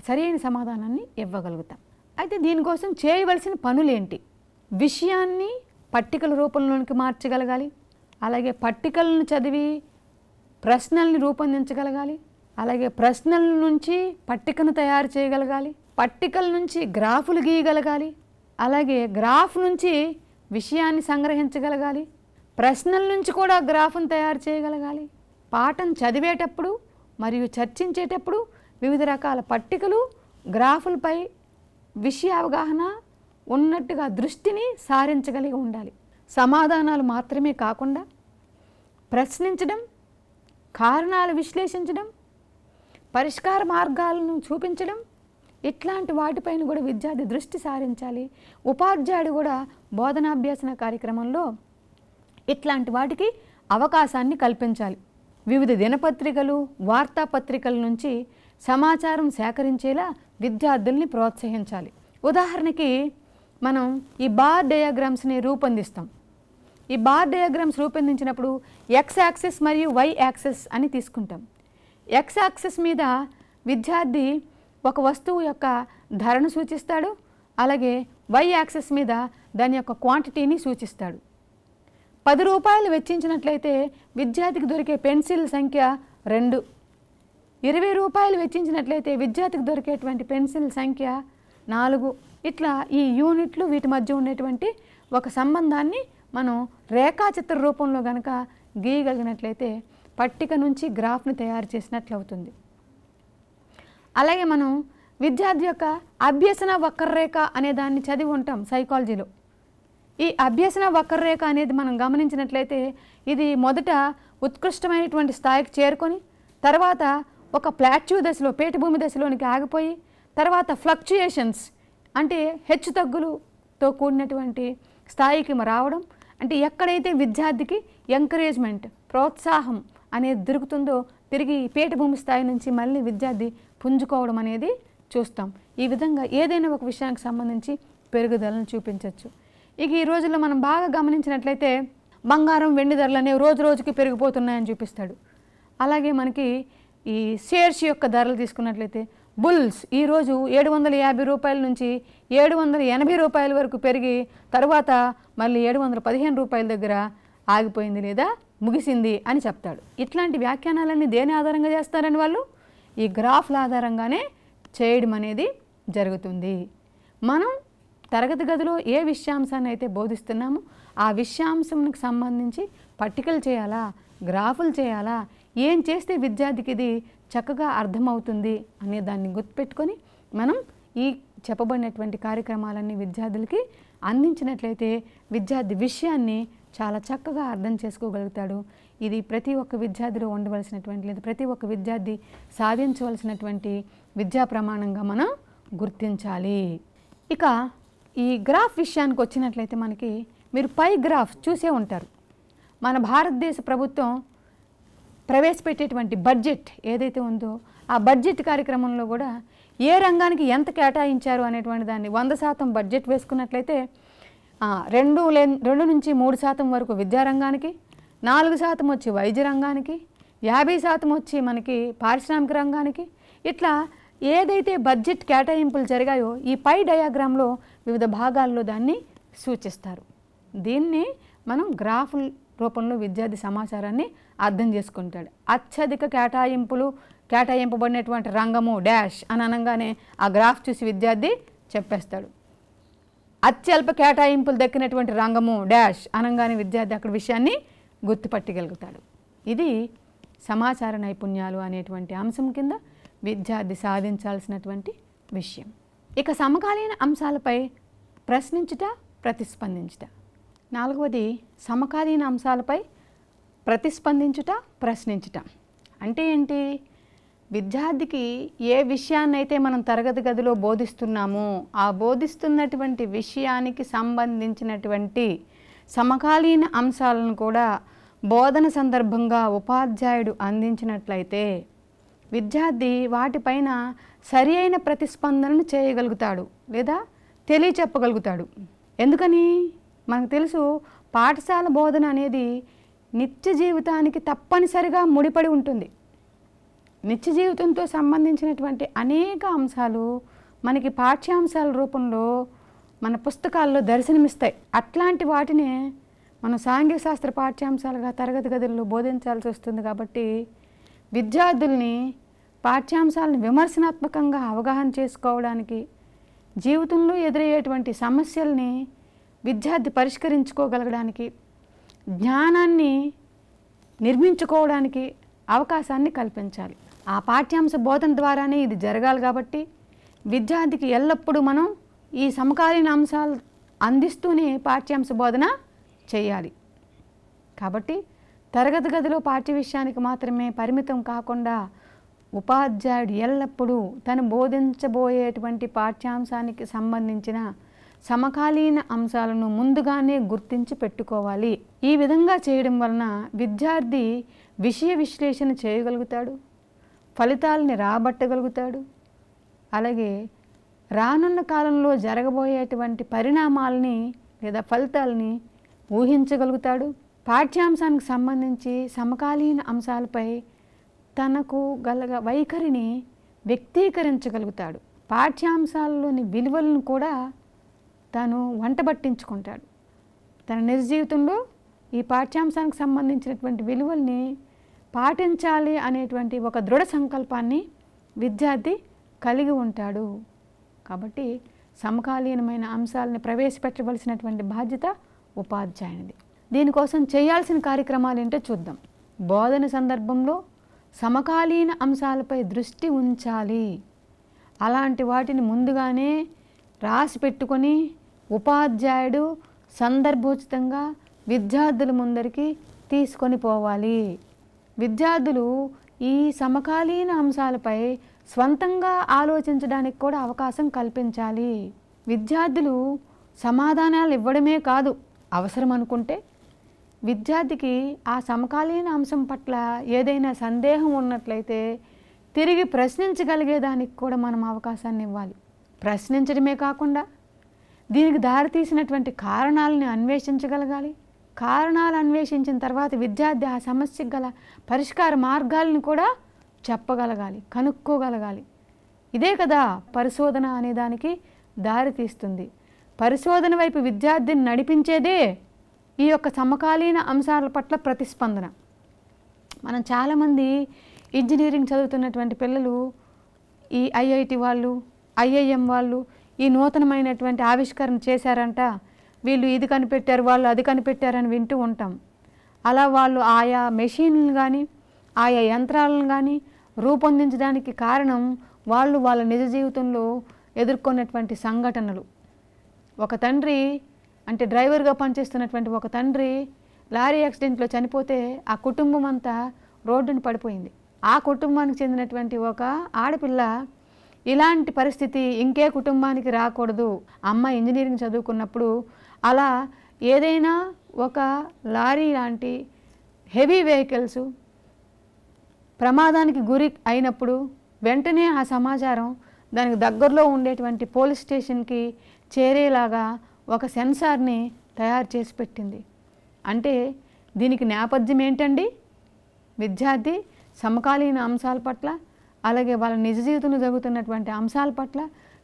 సరైన సమాధానాన్ని ఇవ్వగలుగుతాం. అయితే దీనికోసం చేయవలసిన పనులేంటి? విషయాన్ని పట్టికల రూపంలోనికి మార్చగలగాలి, అలాగే పట్టికలను చదివి ప్రశ్నల్ని రూపొందించగలగాలి, అలాగే ప్రశ్నల నుంచి పట్టికను తయారు చేయగలగాలి, పట్టికల నుంచి గ్రాఫులు గీయగలగాలి, అలాగే గ్రాఫ్ నుంచి విషయాన్ని సంగ్రహించగలగాలి, ప్రశ్నల నుంచి కూడా గ్రాఫ్ను తయారు చేయగలగాలి. పాఠం చదివేటప్పుడు మరియు చర్చించేటప్పుడు వివిధ రకాల పట్టికలు, గ్రాఫులపై విషయ అవగాహన ఉన్నట్టుగా దృష్టిని సారించగలిగి ఉండాలి. సమాధానాలు మాత్రమే కాకుండా ప్రశ్నించడం, కారణాలు విశ్లేషించడం, పరిష్కార మార్గాలను చూపించడం, ఇట్లాంటి వాటిపైన కూడా విద్యార్థి దృష్టి సారించాలి. ఉపాధ్యాయుడు కూడా బోధనాభ్యాసన కార్యక్రమంలో ఇట్లాంటి వాటికి అవకాశాన్ని కల్పించాలి. వివిధ దినపత్రికలు, వార్తాపత్రికల నుంచి సమాచారం సేకరించేలా విద్యార్థుల్ని ప్రోత్సహించాలి. ఉదాహరణకి మనం ఈ బార్ డయాగ్రామ్స్ని రూపొందిస్తాం. ఈ బార్ డయాగ్రామ్స్ రూపొందించినప్పుడు ఎక్స్ యాక్సిస్ మరియు వై యాక్సిస్ అని తీసుకుంటాం. ఎక్స్ యాక్సిస్ మీద విద్యార్థి ఒక వస్తువు యొక్క ధరను సూచిస్తాడు, అలాగే వై యాక్సిస్ మీద దాని యొక్క క్వాంటిటీని సూచిస్తాడు. 10 రూపాయలు వెచ్చించినట్లయితే విద్యార్థికి దొరికే పెన్సిల్ సంఖ్య 2, 20 రూపాయలు వెచ్చించినట్లయితే విద్యార్థికి దొరికేటువంటి పెన్సిల్ సంఖ్య 4. ఇట్లా ఈ యూనిట్లు వీటి మధ్య ఉండేటువంటి ఒక సంబంధాన్ని మనం రేఖాచిత్ర రూపంలో కనుక గీయగలిగినట్లయితే పట్టిక నుంచి గ్రాఫ్ని తయారు చేసినట్లు అవుతుంది. అలాగే మనం విద్యార్థి యొక్క అభ్యసన వక్రరేఖ అనే దాన్ని చదివి ఉంటాం సైకాలజీలో. ఈ అభ్యసన వక్రరేఖ అనేది మనం గమనించినట్లయితే ఇది మొదట ఉత్కృష్టమైనటువంటి స్థాయికి చేరుకొని తర్వాత ఒక ప్లాట్యూ దశలో, పీఠభూమి దశలోనికి ఆగిపోయి తర్వాత ఫ్లక్చుయేషన్స్ అంటే హెచ్చుతగ్గులతో కూడినటువంటి స్థాయికి రావడం. అంటే ఎక్కడైతే విద్యార్థికి ఎంకరేజ్మెంట్, ప్రోత్సాహం అనేది దొరుకుతుందో తిరిగి పీఠభూమి స్థాయి నుంచి మళ్ళీ విద్యార్థి పుంజుకోవడం అనేది చూస్తాం. ఈ విధంగా ఏదైనా ఒక విషయానికి సంబంధించి పెరుగుదలను చూపించవచ్చు. ఇక ఈ రోజుల్లో మనం బాగా గమనించినట్లయితే బంగారం వెండి ధరలు అనేవి రోజు రోజుకి పెరిగిపోతున్నాయని చూపిస్తాడు. అలాగే మనకి ఈ షేర్స్ యొక్క ధరలు తీసుకున్నట్లయితే బుల్స్ ఈరోజు 750 రూపాయల నుంచి 780 రూపాయల వరకు పెరిగి తర్వాత మళ్ళీ 715 రూపాయల దగ్గర ఆగిపోయింది లేదా ముగిసింది అని చెప్తాడు. ఇట్లాంటి వ్యాఖ్యానాలన్నీ దేని ఆధారంగా చేస్తారని వాళ్ళు ఈ గ్రాఫ్ల ఆధారంగానే చేయడం అనేది జరుగుతుంది. మనం తరగతి గదిలో ఏ విషయాంశాన్ని అయితే బోధిస్తున్నామో ఆ విషయాంశానికి సంబంధించి పట్టికలు చేయాలా, గ్రాఫులు చేయాలా, ఏం చేస్తే విద్యార్థికి ఇది చక్కగా అర్థమవుతుంది అనే దాన్ని గుర్తుపెట్టుకొని మనం ఈ చెప్పబడినటువంటి కార్యక్రమాలన్నీ విద్యార్థులకి అందించినట్లయితే విద్యార్థి విషయాన్ని చాలా చక్కగా అర్థం చేసుకోగలుగుతాడు. ఇది ప్రతి ఒక్క విద్యార్థిలో ఉండవలసినటువంటి లేదా ప్రతి ఒక్క విద్యార్థి సాధించవలసినటువంటి విద్యా ప్రమాణంగా మనం గుర్తించాలి. ఇక ఈ గ్రాఫ్ విషయానికి వచ్చినట్లయితే మనకి మీరు పై గ్రాఫ్ చూసే ఉంటారు. మన భారతదేశ ప్రభుత్వం ప్రవేశపెట్టేటువంటి బడ్జెట్ ఏదైతే ఉందో ఆ బడ్జెట్ కార్యక్రమంలో కూడా ఏ రంగానికి ఎంత కేటాయించారు అనేటువంటి దాన్ని 100% బడ్జెట్ వేసుకున్నట్లయితే 2 నుంచి 3% వరకు విద్యారంగానికి, 4% వచ్చి వైద్య రంగానికి, 50% వచ్చి మనకి పారిశ్రామిక రంగానికి, ఇట్లా ఏదైతే బడ్జెట్ కేటాయింపులు జరిగాయో ఈ పై డయాగ్రామ్లో వివిధ భాగాల్లో దాన్ని సూచిస్తారు. దీన్ని మనం గ్రాఫుల రూపంలో విద్యార్థి సమాచారాన్ని అర్థం చేసుకుంటాడు. అత్యధిక కేటాయింపబడినటువంటి రంగము డాష్ అని అనగానే ఆ గ్రాఫ్ చూసి విద్యార్థి చెప్పేస్తాడు. అత్యల్ప కేటాయింపులు దక్కినటువంటి రంగము డాష్ అనగానే విద్యార్థి అక్కడ విషయాన్ని గుర్తుపట్టగలుగుతాడు. ఇది సమాచార నైపుణ్యాలు అనేటువంటి అంశం కింద విద్యార్థి సాధించాల్సినటువంటి విషయం. ఇక సమకాలీన అంశాలపై ప్రశ్నించుట, ప్రతిస్పందించుట. 4వది సమకాలీన అంశాలపై ప్రతిస్పందించుట, ప్రశ్నించుట. అంటే ఏంటి? విద్యార్థికి ఏ విషయాన్నైతే మనం తరగతి గదిలో బోధిస్తున్నామో ఆ బోధిస్తున్నటువంటి విషయానికి సంబంధించినటువంటి సమకాలీన అంశాలను కూడా బోధన సందర్భంగా ఉపాధ్యాయుడు అందించినట్లయితే విద్యార్థి వాటిపైన సరి అయిన ప్రతిస్పందనను చేయగలుగుతాడు లేదా తెలియచెప్పగలుగుతాడు. ఎందుకని? మనకు తెలుసు పాఠశాల బోధన అనేది నిత్య జీవితానికి తప్పనిసరిగా ముడిపడి ఉంటుంది. నిత్య జీవితంతో సంబంధించినటువంటి అనేక అంశాలు మనకి పాఠ్యాంశాల రూపంలో మన పుస్తకాల్లో దర్శనమిస్తాయి. అట్లాంటి వాటినే మనం సాంఘిక శాస్త్ర పాఠ్యాంశాలుగా తరగతి గదుల్లో బోధించాల్సి వస్తుంది. కాబట్టి విద్యార్థుల్ని పాఠ్యాంశాలను విమర్శనాత్మకంగా అవగాహన చేసుకోవడానికి, జీవితంలో ఎదురయ్యేటువంటి సమస్యల్ని విద్యార్థి పరిష్కరించుకోగలగడానికి, జ్ఞానాన్ని నిర్మించుకోవడానికి అవకాశాన్ని కల్పించాలి. ఆ పాఠ్యాంశ బోధన ద్వారానే ఇది జరగాలి. కాబట్టి విద్యార్థికి ఎల్లప్పుడూ మనం ఈ సమకాలీన అంశాలు అందిస్తూనే పాఠ్యాంశ బోధన చేయాలి. కాబట్టి తరగతి గదిలో పాఠ్య విషయానికి మాత్రమే పరిమితం కాకుండా ఉపాధ్యాయుడు ఎల్లప్పుడూ తను బోధించబోయేటువంటి పాఠ్యాంశానికి సంబంధించిన సమకాలీన అంశాలను ముందుగానే గుర్తించి పెట్టుకోవాలి. ఈ విధంగా చేయడం వలన విద్యార్థి విషయ విశ్లేషణ చేయగలుగుతాడు, ఫలితాలని రాబట్టగలుగుతాడు, అలాగే రానున్న కాలంలో జరగబోయేటువంటి పరిణామాలని లేదా ఫలితాలని ఊహించగలుగుతాడు. పాఠ్యాంశానికి సంబంధించి సమకాలీన అంశాలపై తనకు గల వైఖరిని వ్యక్తీకరించగలుగుతాడు. పాఠ్యాంశాలలోని విలువలను కూడా తాను వంటబట్టించుకుంటాడు. తన నిజ జీవితంలో ఈ పాఠ్యాంశానికి సంబంధించినటువంటి విలువల్ని పాటించాలి అనేటువంటి ఒక దృఢ సంకల్పాన్ని విద్యార్థి కలిగి ఉంటాడు. కాబట్టి సమకాలీనమైన అంశాలను ప్రవేశపెట్టవలసినటువంటి బాధ్యత ఉపాధ్యాయునిది. దీనికోసం చేయాల్సిన కార్యక్రమాలు ఏంటో చూద్దాం. బోధన సందర్భంలో సమకాలీన అంశాలపై దృష్టి ఉంచాలి. అలాంటి వాటిని ముందుగానే రాసి పెట్టుకొని ఉపాధ్యాయుడు సందర్భోచితంగా విద్యార్థుల ముందరికి తీసుకొని పోవాలి. విద్యార్థులు ఈ సమకాలీన అంశాలపై స్వంతంగా ఆలోచించడానికి కూడా అవకాశం విద్యార్థికి ఆ సమకాలీన అంశం పట్ల ఏదైనా సందేహం ఉన్నట్లయితే తిరిగి ప్రశ్నించగలిగేదానికి కూడా మనం అవకాశాన్ని ఇవ్వాలి. ప్రశ్నించడమే కాకుండా దీనికి దారితీసినటువంటి కారణాలని అన్వేషించగలగాలి. కారణాలు అన్వేషించిన తర్వాత విద్యార్థి ఆ సమస్యకు గల పరిష్కార మార్గాలను కూడా చెప్పగలగాలి, కనుక్కోగలగాలి. ఇదే కదా పరిశోధన అనేదానికి దారితీస్తుంది. పరిశోధన వైపు విద్యార్థిని నడిపించేదే ఈ యొక్క సమకాలీన అంశాల పట్ల ప్రతిస్పందన. మనం చాలామంది ఇంజనీరింగ్ చదువుతున్నటువంటి పిల్లలు ఈ ఐఐటి వాళ్ళు, ఐఐఎం వాళ్ళు ఈ నూతనమైనటువంటి ఆవిష్కరణ చేశారంట, వీళ్ళు ఇది కనిపెట్టారు, వాళ్ళు అది కనిపెట్టారని వింటూ ఉంటాం. అలా వాళ్ళు ఆయా మెషిన్లను కానీ ఆయా యంత్రాలను కానీ రూపొందించడానికి కారణం వాళ్ళు వాళ్ళ నిజ జీవితంలో ఎదుర్కొన్నటువంటి సంఘటనలు. ఒక తండ్రి అంటే డ్రైవర్గా పనిచేస్తున్నటువంటి ఒక తండ్రి లారీ యాక్సిడెంట్లో చనిపోతే ఆ కుటుంబం అంతా రోడ్డున పడిపోయింది. ఆ కుటుంబానికి చెందినటువంటి ఒక ఆడపిల్ల ఇలాంటి పరిస్థితి ఇంకే కుటుంబానికి రాకూడదు, అమ్మ ఇంజనీరింగ్ చదువుకున్నప్పుడు అలా ఏదైనా ఒక లారీ లాంటి హెవీ వెహికల్స్ ప్రమాదానికి గురి అయినప్పుడు వెంటనే ఆ సమాచారం దానికి దగ్గరలో ఉండేటువంటి పోలీస్ స్టేషన్కి చేరేలాగా ఒక సెన్సార్ని తయారు చేసి పెట్టింది. అంటే దీనికి నేపథ్యం ఏంటండి? విద్యార్థి సమకాలీన అంశాల పట్ల అలాగే వాళ్ళ నిజ జీవితంలో జరుగుతున్నటువంటి అంశాల పట్ల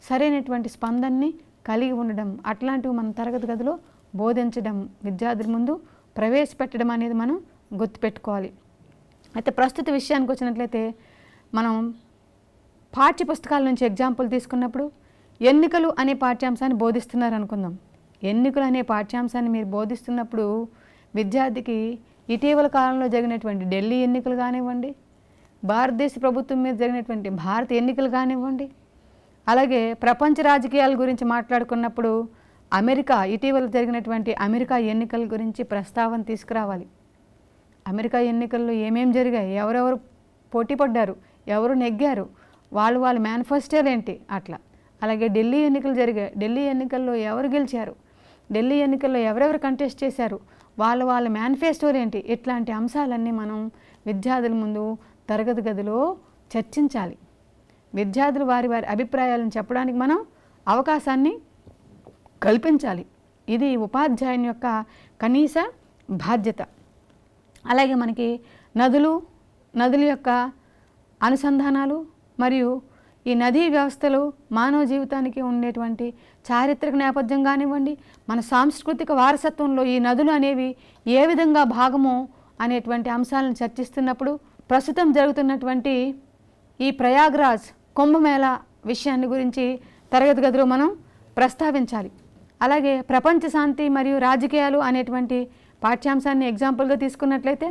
సరైనటువంటి స్పందనని కలిగి ఉండడం, అట్లాంటివి మన తరగతి గదిలో బోధించడం, విద్యార్థుల ముందు ప్రవేశపెట్టడం అనేది మనం గుర్తుపెట్టుకోవాలి. అయితే ప్రస్తుత విషయానికి వచ్చినట్లయితే మనం పాఠ్యపుస్తకాల నుంచి ఎగ్జాంపుల్ తీసుకున్నప్పుడు ఎన్నికలు అనే పాఠ్యాంశాన్ని బోధిస్తున్నారు అనుకుందాం. ఎన్నికలు అనే పాఠ్యాంశాన్ని మీరు బోధిస్తున్నప్పుడు విద్యార్థికి ఇటీవల కాలంలో జరిగినటువంటి ఢిల్లీ ఎన్నికలు కానివ్వండి, భారతదేశ ప్రభుత్వం మీద జరిగినటువంటి భారత ఎన్నికలు కానివ్వండి, అలాగే ప్రపంచ రాజకీయాల గురించి మాట్లాడుకున్నప్పుడు అమెరికా ఇటీవల జరిగినటువంటి అమెరికా ఎన్నికల గురించి ప్రస్తావన తీసుకురావాలి. అమెరికా ఎన్నికల్లో ఏమేమి జరిగాయి, ఎవరెవరు పోటీ పడ్డారు, ఎవరు నెగ్గారు, వాళ్ళ మేనిఫెస్టోలు ఏంటి, అట్లా. అలాగే ఢిల్లీ ఎన్నికలు జరిగాయి, ఢిల్లీ ఎన్నికల్లో ఎవరు గెలిచారు, ఢిల్లీ ఎన్నికల్లో ఎవరెవరు కంటెస్ట్ చేశారు, వాళ్ళ మేనిఫెస్టోలు ఏంటి, ఇట్లాంటి అంశాలన్నీ మనం విద్యార్థుల ముందు తరగతి గదిలో చర్చించాలి. విద్యార్థులు వారి అభిప్రాయాలను చెప్పడానికి మనం అవకాశాన్ని కల్పించాలి. ఇది ఉపాధ్యాయుని యొక్క కనీస బాధ్యత. అలాగే మనకి నదుల యొక్క అనుసంధానాలు మరియు ఈ నదీ వ్యవస్థలు మానవ జీవితానికి ఉండేటువంటి చారిత్రక నేపథ్యం కానివ్వండి, మన సాంస్కృతిక వారసత్వంలో ఈ నదులు అనేవి ఏ విధంగా భాగమో అనేటువంటి అంశాలను చర్చిస్తున్నప్పుడు ప్రస్తుతం జరుగుతున్నటువంటి ఈ ప్రయాగ్రాజ్ కుంభమేళా విషయాన్ని గురించి తరగతి గదిలో మనం ప్రస్తావించాలి. అలాగే ప్రపంచ శాంతి మరియు రాజకీయాలు అనేటువంటి పాఠ్యాంశాన్ని ఎగ్జాంపుల్గా తీసుకున్నట్లయితే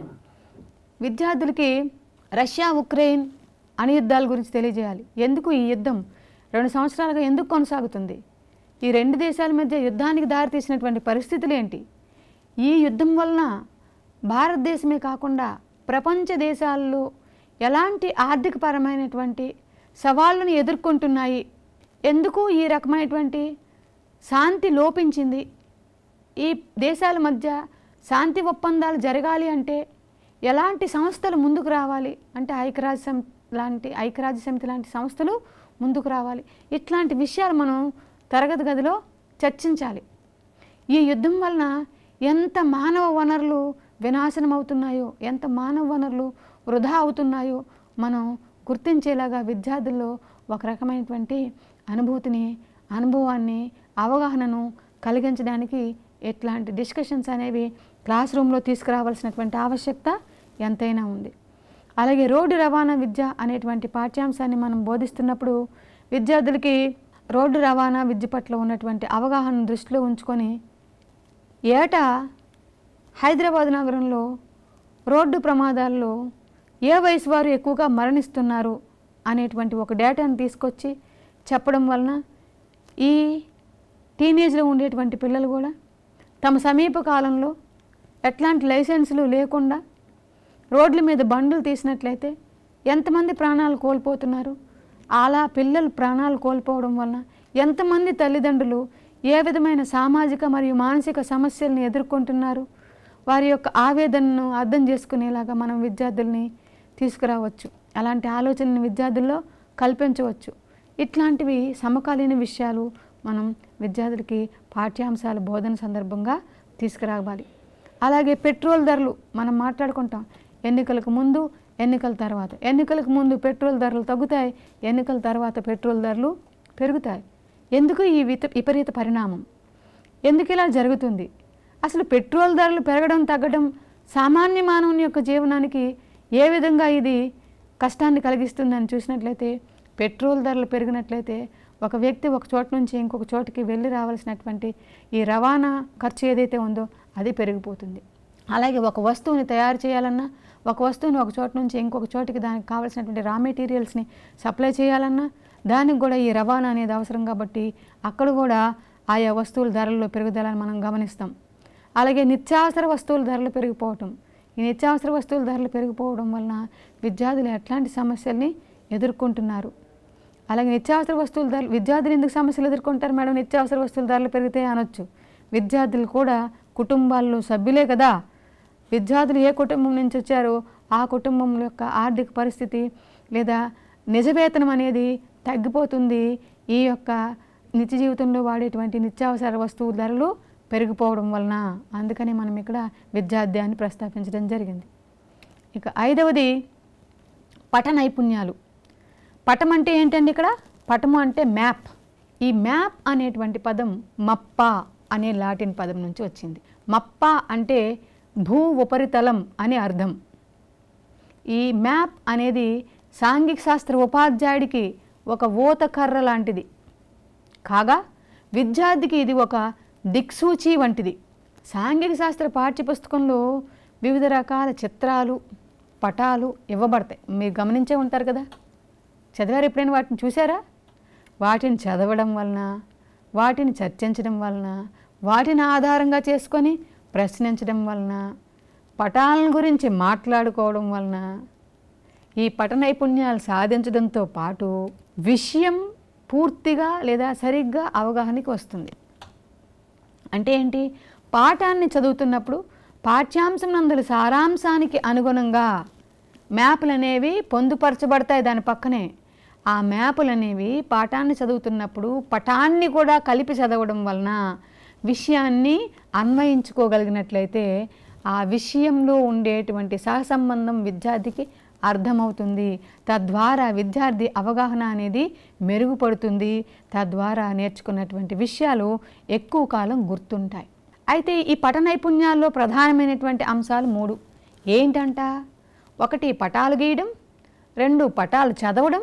విద్యార్థులకి రష్యా ఉక్రెయిన్ యుద్ధాల గురించి తెలియజేయాలి. ఎందుకు ఈ యుద్ధం 2 సంవత్సరాలుగా ఎందుకు కొనసాగుతుంది, ఈ 2 దేశాల మధ్య యుద్ధానికి దారితీసినటువంటి పరిస్థితులు ఏంటి, ఈ యుద్ధం వలన భారతదేశమే కాకుండా ప్రపంచ దేశాల్లో ఎలాంటి ఆర్థికపరమైనటువంటి సవాళ్ళను ఎదుర్కొంటున్నాయి, ఎందుకు ఈ రకమైనటువంటి శాంతి లోపించింది, ఈ దేశాల మధ్య శాంతి ఒప్పందాలు జరగాలి అంటే ఎలాంటి సంస్థలు ముందుకు రావాలి, అంటే ఐక్యరాజ్య సమితి లాంటి సంస్థలు ముందుకు రావాలి. ఇట్లాంటి విషయాలు మనం తరగతి గదిలో చర్చించాలి. ఈ యుద్ధం వలన ఎంత మానవ వనరులు వినాశనం అవుతున్నాయో, ఎంత మానవ వనరులు వృధా అవుతున్నాయో మనం గుర్తించేలాగా విద్యార్థుల్లో ఒక రకమైనటువంటి అనుభవాన్ని అవగాహనను కలిగించడానికి ఇట్లాంటి డిస్కషన్స్ అనేవి క్లాస్ రూమ్లో తీసుకురావాల్సినటువంటి ఆవశ్యకత ఎంతైనా ఉంది. అలాగే రోడ్డు రవాణా విద్య అనేటువంటి పాఠ్యాంశాన్ని మనం బోధిస్తున్నప్పుడు విద్యార్థులకి రోడ్డు రవాణా విద్య పట్ల ఉన్నటువంటి అవగాహనను దృష్టిలో ఉంచుకొని ఏటా హైదరాబాద్ నగరంలో రోడ్డు ప్రమాదాల్లో ఏ వయసు వారు ఎక్కువగా మరణిస్తున్నారు అనేటువంటి ఒక డేటాను తీసుకొచ్చి చెప్పడం వలన ఈ టీనేజ్లో ఉండేటువంటి పిల్లలు కూడా తమ సమీప కాలంలో ఎట్లాంటి లైసెన్సులు లేకుండా రోడ్ల మీద బండ్లు తీసినట్లయితే ఎంతమంది ప్రాణాలు కోల్పోతున్నారు, అలా పిల్లలు ప్రాణాలు కోల్పోవడం వలన ఎంతమంది తల్లిదండ్రులు ఏ విధమైన సామాజిక మరియు మానసిక సమస్యలను ఎదుర్కొంటున్నారు, వారి యొక్క ఆవేదనను అర్థం చేసుకునేలాగా మనం విద్యార్థుల్ని తీసుకురావచ్చు. అలాంటి ఆలోచనని విద్యార్థుల్లో కల్పించవచ్చు. ఇట్లాంటివి సమకాలీన విషయాలు మనం విద్యార్థులకి పాఠ్యాంశాల బోధన సందర్భంగా తీసుకురావాలి. అలాగే పెట్రోల్ ధరలు మనం మాట్లాడుకుంటాం. ఎన్నికలకు ముందు, ఎన్నికల తర్వాత. ఎన్నికలకు ముందు పెట్రోల్ ధరలు తగ్గుతాయి, ఎన్నికల తర్వాత పెట్రోల్ ధరలు పెరుగుతాయి. ఎందుకు ఈ విపరీత పరిణామం? ఎందుకు ఇలా జరుగుతుంది? అసలు పెట్రోల్ ధరలు పెరగడం తగ్గడం సామాన్య మానవుని యొక్క జీవనానికి ఏ విధంగా ఇది కష్టాన్ని కలిగిస్తుందని చూసినట్లయితే, పెట్రోల్ ధరలు పెరిగినట్లయితే ఒక వ్యక్తి ఒక చోట నుంచి ఇంకొక చోటికి వెళ్ళి రావాల్సినటువంటి ఈ రవాణా ఖర్చు ఏదైతే ఉందో అది పెరిగిపోతుంది. అలాగే ఒక వస్తువుని తయారు చేయాలన్నా, ఒక వస్తువుని ఒక చోట నుంచి ఇంకొక చోటికి దానికి కావాల్సినటువంటి రా మెటీరియల్స్ని సప్లై చేయాలన్నా దానికి కూడా ఈ రవాణా అనేది అవసరం. కాబట్టి అక్కడ కూడా ఆయా వస్తువుల ధరల్లో పెరుగుదలని మనం గమనిస్తాం. అలాగే నిత్యావసర వస్తువుల ధరలు పెరిగిపోవటం. ఈ నిత్యావసర వస్తువుల ధరలు పెరిగిపోవడం వలన విద్యార్థులు ఎట్లాంటి సమస్యల్ని ఎదుర్కొంటున్నారు? అలాగే నిత్యావసర వస్తువుల ధరలు, విద్యార్థులు ఎందుకు సమస్యలు ఎదుర్కొంటారు మేడం? నిత్యావసర వస్తువుల ధరలు పెరిగితే అనొచ్చు. విద్యార్థులు కూడా కుటుంబాల్లో సభ్యులే కదా. విద్యార్థులు ఏ కుటుంబం నుంచి వచ్చారో ఆ కుటుంబం యొక్క ఆర్థిక పరిస్థితి లేదా నిజ వేతనం అనేది తగ్గిపోతుంది. ఈ యొక్క నిత్య జీవితంలో వాడేటువంటి నిత్యావసర వస్తువుల ధరలు పెరిగిపోవడం వలన. అందుకని మనం ఇక్కడ విద్యార్థి అని ప్రస్తావించడం జరిగింది. ఇక 5వది పఠ నైపుణ్యాలు. పటం అంటే ఏంటండి? ఇక్కడ పటము అంటే మ్యాప్. ఈ మ్యాప్ అనేటువంటి పదం మప్ప అనే లాటిన్ పదం నుంచి వచ్చింది. మప్ప అంటే భూ ఉపరితలం అని అర్థం. ఈ మ్యాప్ అనేది సాంఘిక శాస్త్ర ఉపాధ్యాయుడికి ఒక ఊతకర్ర లాంటిది కాగా, విద్యార్థికి ఇది ఒక దిక్సూచి వంటిది. సాంఘిక శాస్త్ర పాఠ్యపుస్తకంలో వివిధ రకాల చిత్రాలు, పటాలు ఇవ్వబడతాయి. మీరు గమనించే ఉంటారు కదా, చదివారు ఎప్పుడైనా వాటిని చూసారా? వాటిని చదవడం వలన, వాటిని చర్చించడం వలన, వాటిని ఆధారంగా చేసుకొని ప్రశ్నించడం వలన, పటాలను గురించి మాట్లాడుకోవడం వలన ఈ పఠ నైపుణ్యాలు సాధించడంతో పాటు విషయం పూర్తిగా లేదా సరిగ్గా అవగాహనకి వస్తుంది. అంటే ఏంటి? పాఠాన్ని చదువుతున్నప్పుడు పాఠ్యాంశం నందలి సారాంశానికి అనుగుణంగా మ్యాప్లు అనేవి పొందుపరచబడతాయి దాని పక్కనే. ఆ మ్యాప్లు అనేవి పాఠాన్ని చదువుతున్నప్పుడు పటాన్ని కూడా కలిపి చదవడం వలన విషయాన్ని అన్వయించుకోగలిగినట్లయితే ఆ విషయంలో ఉండేటువంటి సహసంబంధం విద్యార్థికి అర్థమవుతుంది. తద్వారా విద్యార్థి అవగాహన అనేది మెరుగుపడుతుంది. తద్వారా నేర్చుకున్నటువంటి విషయాలు ఎక్కువ కాలం గుర్తుంటాయి. అయితే ఈ పఠ నైపుణ్యాల్లో ప్రధానమైనటువంటి అంశాలు 3 ఏంటంట? 1 పటాలు గీయడం, 2 పటాలు చదవడం,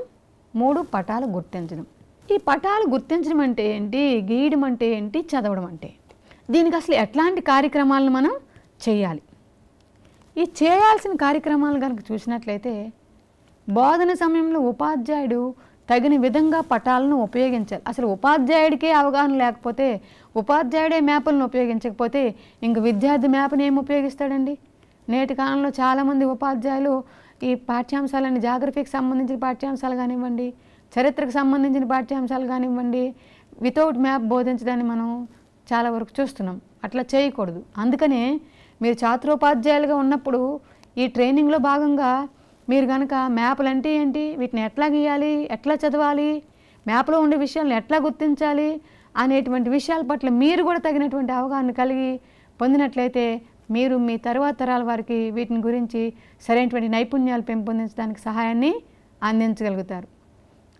3 పటాలు గుర్తించడం. ఈ పటాలు గుర్తించడం అంటే ఏంటి? గీయడం అంటే ఏంటి? చదవడం అంటే ఏంటి? దీనికి అసలు ఎట్లాంటి కార్యక్రమాలను మనం చేయాలి? ఈ చేయాల్సిన కార్యక్రమాలు కనుక చూసినట్లయితే బోధన సమయంలో ఉపాధ్యాయుడు తగిన విధంగా పటాలను ఉపయోగించాలి. అసలు ఉపాధ్యాయుడికే అవగాహన లేకపోతే, ఉపాధ్యాయుడే మ్యాపులను ఉపయోగించకపోతే ఇంక విద్యార్థి మ్యాప్ని ఏమి ఉపయోగిస్తాడండి? నేటి కాలంలో చాలామంది ఉపాధ్యాయులు ఈ పాఠ్యాంశాలని, జాగ్రఫీకి సంబంధించిన పాఠ్యాంశాలు కానివ్వండి, చరిత్రకు సంబంధించిన పాఠ్యాంశాలు కానివ్వండి, వితౌట్ మ్యాప్ బోధించడాన్ని మనం చాలా వరకు చూస్తున్నాం. అట్లా చేయకూడదు. అందుకనే మీరు ఛాత్రోపాధ్యాయులుగా ఉన్నప్పుడు ఈ ట్రైనింగ్లో భాగంగా మీరు కనుక మ్యాప్లు అంటే ఏంటి, వీటిని ఎట్లా గీయాలి, ఎట్లా చదవాలి, మ్యాప్లో ఉండే విషయాలను ఎట్లా గుర్తించాలి అనేటువంటి విషయాల పట్ల మీరు కూడా తగినటువంటి అవగాహన కలిగి పొందినట్లయితే మీరు మీ తరువాత తరాల వారికి వీటిని గురించి సరైనటువంటి నైపుణ్యాలు పెంపొందించడానికి సహాయాన్ని అందించగలుగుతారు.